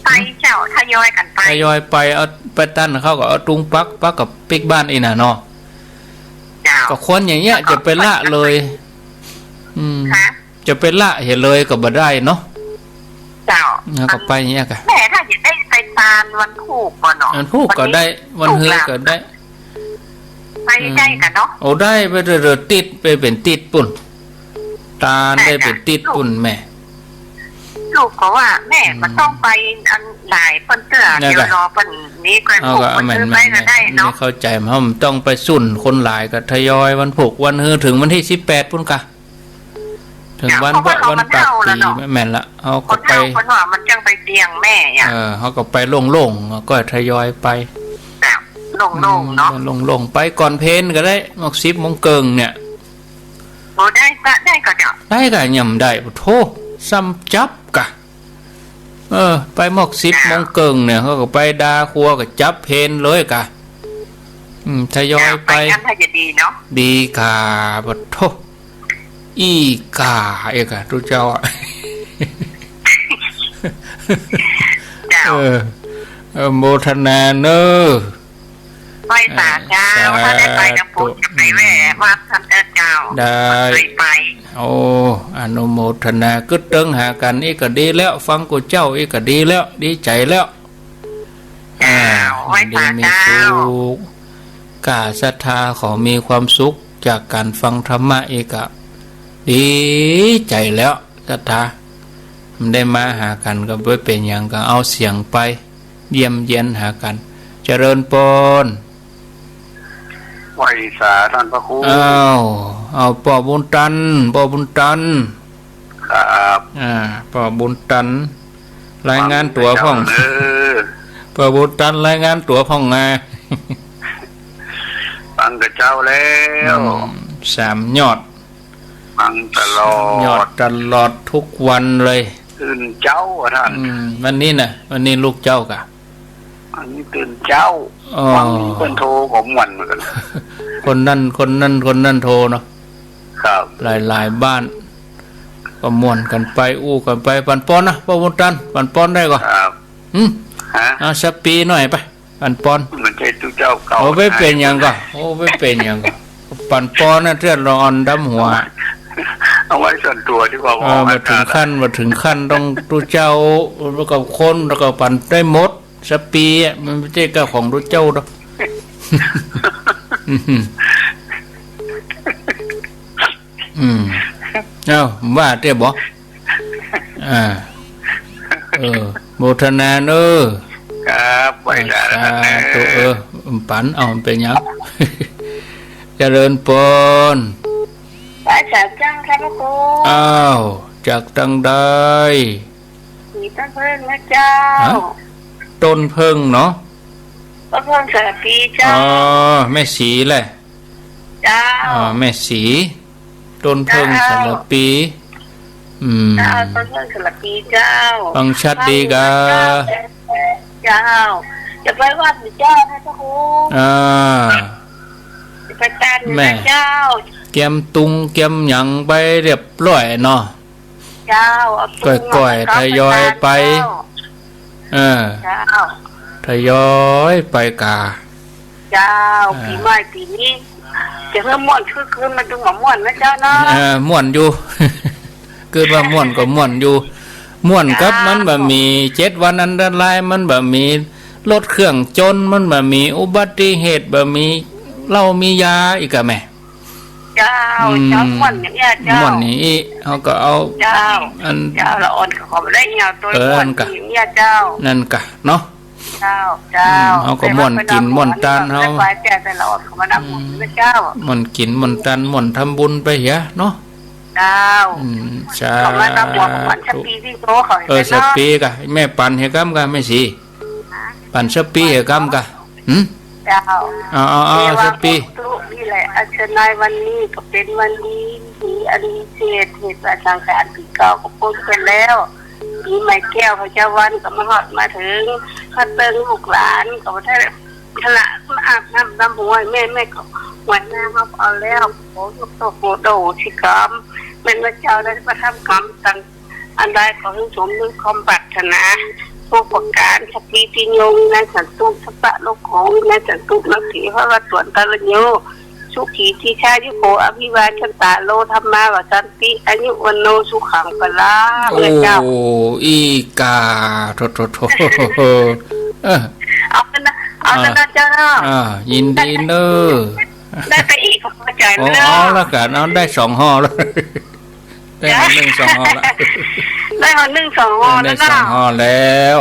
ไปเจ้าทยอยกันไปทยอยไปเอาไปตั้นเข้าก็เอาตุงปักกับปิกบ้านอีน่ะเนาะก็คนอย่างเงี้ยจะไปละเลยจะไปละเห็นเลยก็บ่ได้เนาะเจ้าก็ไปอย่างเงี้ยกันแม่ถ้าอยากได้ไปตาลวันผูกก่อนเนาะวันผูกก็ได้วันเฮือก็ได้ไปได้กันเนาะโอ้ได้ไปเรื่อยๆติดไปเป็นติดปุ่นตาได้เป็นติดปุ่นแม่ลูกก็ว่าแม่มันต้องไปอันหลายเปิ้นเตื้อเดี๋ยวรอเปิ้นนี้ก่อนผูกมันซื้อไปก็ได้เนาะเข้าใจมั้ยมันต้องไปสุ่นคนหลายก็ทยอยวันผูกวันเฮือถึงวันที่18ปุ่นกะถึงวันตักปีแม่นละเฮาก็ไปคนว่ามันจังไปเตียงแม่อ่ะเฮาก็ไปโล่งๆก็ทยอยไปโล่งๆเนาะโล่งๆไปก่อนเพลก็ได้มอก10 โมงเกิงเนี่ยโอ้ได้ก็เจ้าได้ก็ย่ำได้โธ่ซ้ำจับกะไปมอก10 โมงเกิงเนี่ยเฮาก็ไปดาครัวก็จับเพลเลยกะทยอยไปงั้นถ้าจะดีเนาะดีค่ะบ่โธ่อีกาเอกะทุกเจ้าอ่ะโมทนาเนอไปสาเจ้าถ้าได้ไปน้ำพุจะไปแหววัดท่านเจ้าได้ไปโอ้อนุโมทนากึดเติงหากันอีกก็ดีแล้วฟังกูเจ้าอีกก็ดีแล้วดีใจแล้วไว้สาเจ้ากาศรัทธาขอมีความสุขจากการฟังธรรมะอีกอะดีใจแล้วศรัทธามันได้มาหากันก็ไม่เป็นอย่างก็เอาเสียงไปเยี่ยมเยียนหากันเจริญปนไหวสาท่านพระครูเอาปอบุญตันครับปอบุญตันรายงานตัวพ่องปอบุญตันรายงานตัวพ่องไงฟังกับเจ้าแล้ว3 ยอดฟังตลอดทุกวันเลยตื่นเจ้าท่านวันนี้ลูกเจ้ากะอันนี้ตื่นเจ้าฟังคนโทรของวันเหมือนกันคนนั้นโทรเนาะครับหลายบ้านก็ม่วนกันไปอู้กันไปปันป้อนนะป้าบุญตันปันป้อนได้ก่อนครับเอาสักปีหน่อยไปปันป้อนมันใช่ทุกเจ้าเก่าไม่เป็นอย่างก็ไม่เป็นอย่างก็ปันป้อนน่ะเทื่อร้อนดำหัวเอาไว้ส่วนตัวที่ว่ามาถึงขั้นต้องทุกเจ้าแล้วก็คนแล้วก็ปันได้หมดสักปีมันไม่ใช่กับของทุกเจ้าดอกว่าเตี้ยบอกโมทนาเนอครับไว้ได้ตัวปันเอาเป็นยังเจริญปนจากจังครับครูจากตังใดมีต้นเพิ่งนะเจ้าต้นเพิ่งเนาะต้นเพิ่งสารปีเจ้าแม่สีแหละเจ้าแม่สีต้นเพิ่งสารปี เจ้าต้นเรื่องสลักปีเจ้า ฟังชัดดีกา เจ้าจะไปวัดหรือเจ้านะเจ้าคุณ จะไปจันนะเจ้า เกียมตุงเกียมหยังไปเรียบร้อยเนาะ เจ้าเอาปืน ก่อยๆทยอยไป เจ้า ทยอยไปกา เจ้าปีใหม่ปีนี้จะเพิ่มม่วนคืนมันดูหมอม่วนนะเจ้าเนาะ ม่วนอยู่ คือว่าม่วนก็ม่วนอยู่ม่วนกับมันแบบมี7 วันอันตรายมันแบบมีรถเครื่องจนมันแบบมีอุบัติเหตุแบบมีเหล้ามียาอีกอะแม่ เจ้าม่วนอย่างเงี้ยเจ้า ม่วนนี่เขาก็เอา เจ้า อัน เจ้าละอ่อนขอได้เงาตัวม่วนอย่างเงี้ยเจ้า นั่นกะเนาะ เจ้าเขาก็ม่วนกินม่วนตานเขา ไปแจกแต่ละอ่อนเขามาดับบุญนะเจ้า ม่วนกินม่วนตันม่วนทำบุญไปเหียเนาะ เจ้า สา เขามาดับบุญวันชัปีที่โตเขา สปีกะแม่ปันเฮกัมกะไม่สิปันสปีเฮกัมกะเจ้าสปีนี่แหละอาจารย์นายวันนี้ก็เป็นวันนี้มีอริเศษเหตุประสังขารปีเก่าก็พ้นไปแล้วปีใหม่แก้วพระเจ้าวันก็มาหอดมาถึงข้าเติงลูกหลานก็มาได้ขณะมาอาบน้ำหัวแม่ก็วันหน้ามาเอาแล้วโอ้ยกโตโหโดชิกรรมเป็นพระเจ้าได้ประทับกรรมต่างอันใดขอให้สมด้วยความปรารถนาผู้ประการสติปิโยงในสันตุสัพพะโลกของในสันตุนักถีพระวัตรตระโยสุขีที่ชายุโกอภิวาชันตาโลธรรมาวสันติอายุวันโนสุขังปลาเจ้าอีกาโทเอากันนะเจ้ายินดีเนอได้ไปอีกขอบใจเนอะแล้วกันเอาได้2 ห่อแล้วได้1 2 ห่อแล้วได้1 2 ห่อแล้วนะได้2 ห่อแล้ว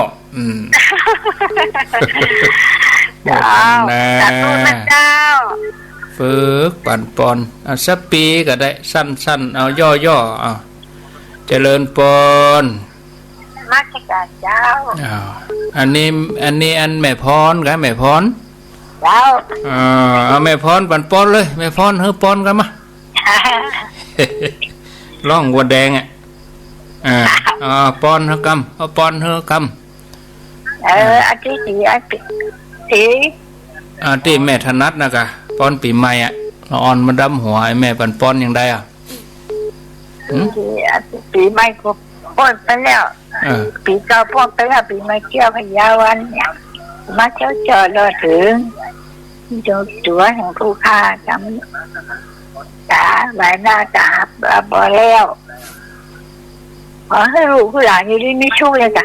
เจ้าจัดตู้นะเจ้าฝึกปั่นปอนสักปีก็ได้สั้นๆเอาย่อๆเอาเจริญปอนมาจักรเจ้าอันนี้อันแม่พรกับแม่พรเจ้าเอาแม่พรปั่นปอนเลยแม่พรเฮ้อปอนกันมาร้องวัวแดงปอนเฮ้อกำเอาปอนเฮ้อกำอาทิตย์ที่แม่ถนัดนะกะปอนปีใหม่อ่อนมาดำหัวไอ้แม่ปั่นปอนยังได้ปีใหม่ก็ป้อนไปแล้วปีเก่าป้อนไปแล้วปีใหม่เที่ยวพยาวันเนี่ยมาเที่ยวจอดรอถึงตัวแห่งผู้ค่าจำตาใบหน้าตาบอแล้วขอให้ลูกผู้หลานอยู่ดีไม่ช่วยเลยจ้ะ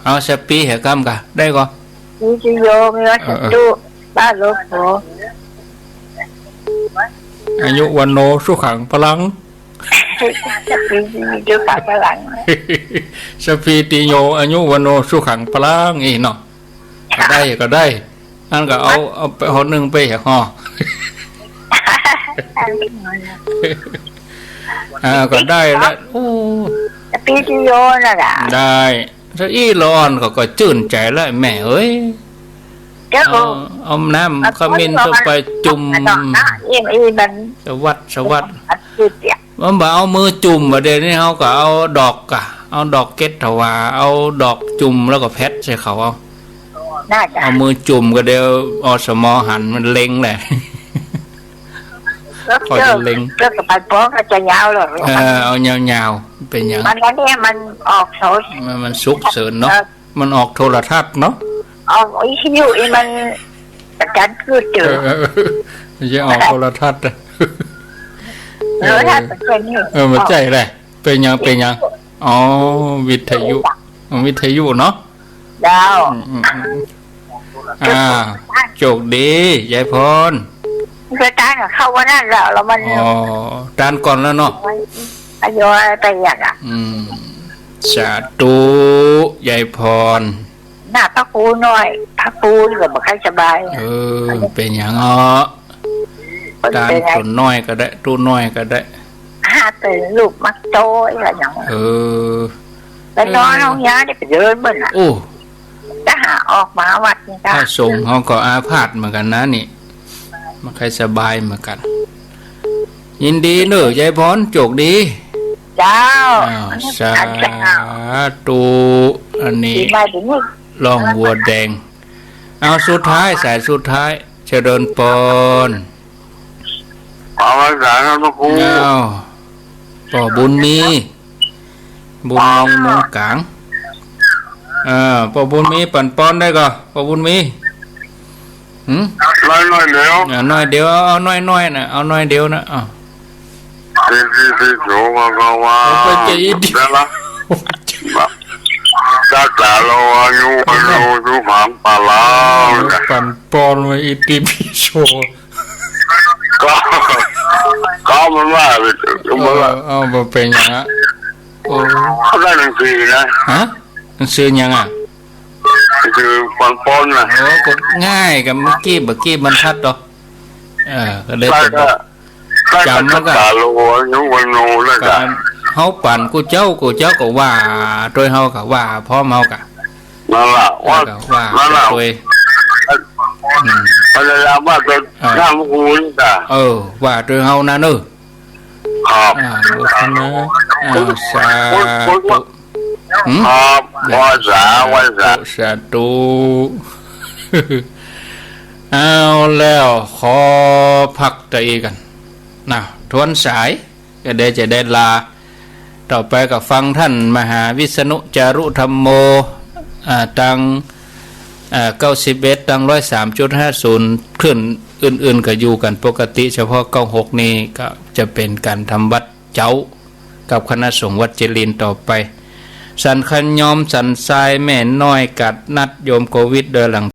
เอาสปีเหกำกะได้ก็วิจิโยมีวัตถุบ้านโลกโหอายุวันโนสุขังพลังสปีติโยพลังสปีติโยอายุวันโนสุขังพลังอีเนาะก็ได้อันก็เอาไปห่อหนึ่งไปเหรอก็ได้แล้วโอ้สปีติโยน่ะได้ถ้าอีร้อนก็จื่นใจแล้วแม่เอ้ยเอาน้ำขมิ้นเข้าไปจุ่มสวัสดิ์มันบ่เอามือจุ่มประเดี๋ยวนี้เขาก็เอาดอกเกตถวาเอาดอกจุ่มแล้วก็แพทใส่เขาเอามือจุ่มก็เดี๋ยวอสมหันมันเล็งแหละคอยเล็งแล้วก็ปัดป้องก็จะยาวเลยเอายาวๆเป็นอย่างมันเนี่ยมันออกโซนมันซุกเสริญเนาะมันออกโทรทัศน์เนาะเอาอีกอยู่มันประกันคือเจอจะออกโทรทัศน์มันใจเลยเป็นยังอ๋อวิทยุเนาะดาวโชคดียายพรเคยตานเข้าวันนั้นแล้วมันตานก่อนแล้วเนาะอายุไปอย่างสาธุยายพรหน้าพระครูหน่อยพระครูนี่ก็บอกให้สบายเป็นอย่างตานตุนน้อยก็ได้ตุนน้อยก็ได้ตื่นลูกมักโตอะไรอย่างแล้วน้องน้องยาได้ไปเดินบ้านจะหาออกมาวัดนี่จ้ะถ้าส่งเขาก็อาพาธเหมือนกันนะนี่มาใครสบายเหมือนกันยินดีเนอะยายพรโชคดี เจ้า อ้าวสา เจ้า ธุอันนี้ ปีใหม่ถึงนี่ ล่องวัวแดงเอาสุดท้ายสายสุดท้ายเจริญปน เอาภาษาครับครู เอาป่อบุญมีเมืองกลางป่อบุญมีปั่นปอนได้ก็ป่อบุญมีหืม น้อยเดียว น้อยเดียวเอาน้อยนะเอาน้อยเดียวนะอ้าว ที่โจมาก็ว่า ไปใจดี ได้ละถ้าแต่เราอายุทุกฝังปลาล้า ปั่นปอนไว้อีตีพีโช ก็มันว่าไปถึงมันว่า เอามาเป็นอย่างอ่ะโอ้ เขาได้หนังสือนะ ฮะหนังสือยังอ่ะ คือปันปนนะ โอ้ก็ง่ายกับเมื่อกี้บรรทัดดอกก็เลย ได้ จะบ ก็ อก ได้ก็ตาโลอายุวันโนแล้ว ก็ กัน เฮาปั่นกูเจ้าก็ว่าโดยเฮาก็ว่าพร้อมเฮาก็ นั่นแหละว่า ก็ว่า นั่นแหละ โดยอืม พยายามว่าจะข้ามคูนี่จ้ะ ว่าโดยเฮานะเนอะ ครับ โอเคนะสาธุหืม ครับว่าสา สาธุ เอาแล้วขอพักตัวเองกันนะทวนสายก็ได้จะได้ลา ต่อไปกับฟังท่านมหาวิษณุจารุธรรมโมตัง91ตัง103.50ขึ้นอื่นๆก็อยู่กันปกติเฉพาะ96นี้ก็จะเป็นการทำวัดเจ้ากับคณะสงฆ์วัดเจริญต่อไปสันคันยอมสันทรายแม่น้อยกัดนัดโยมโควิดโดยหลัง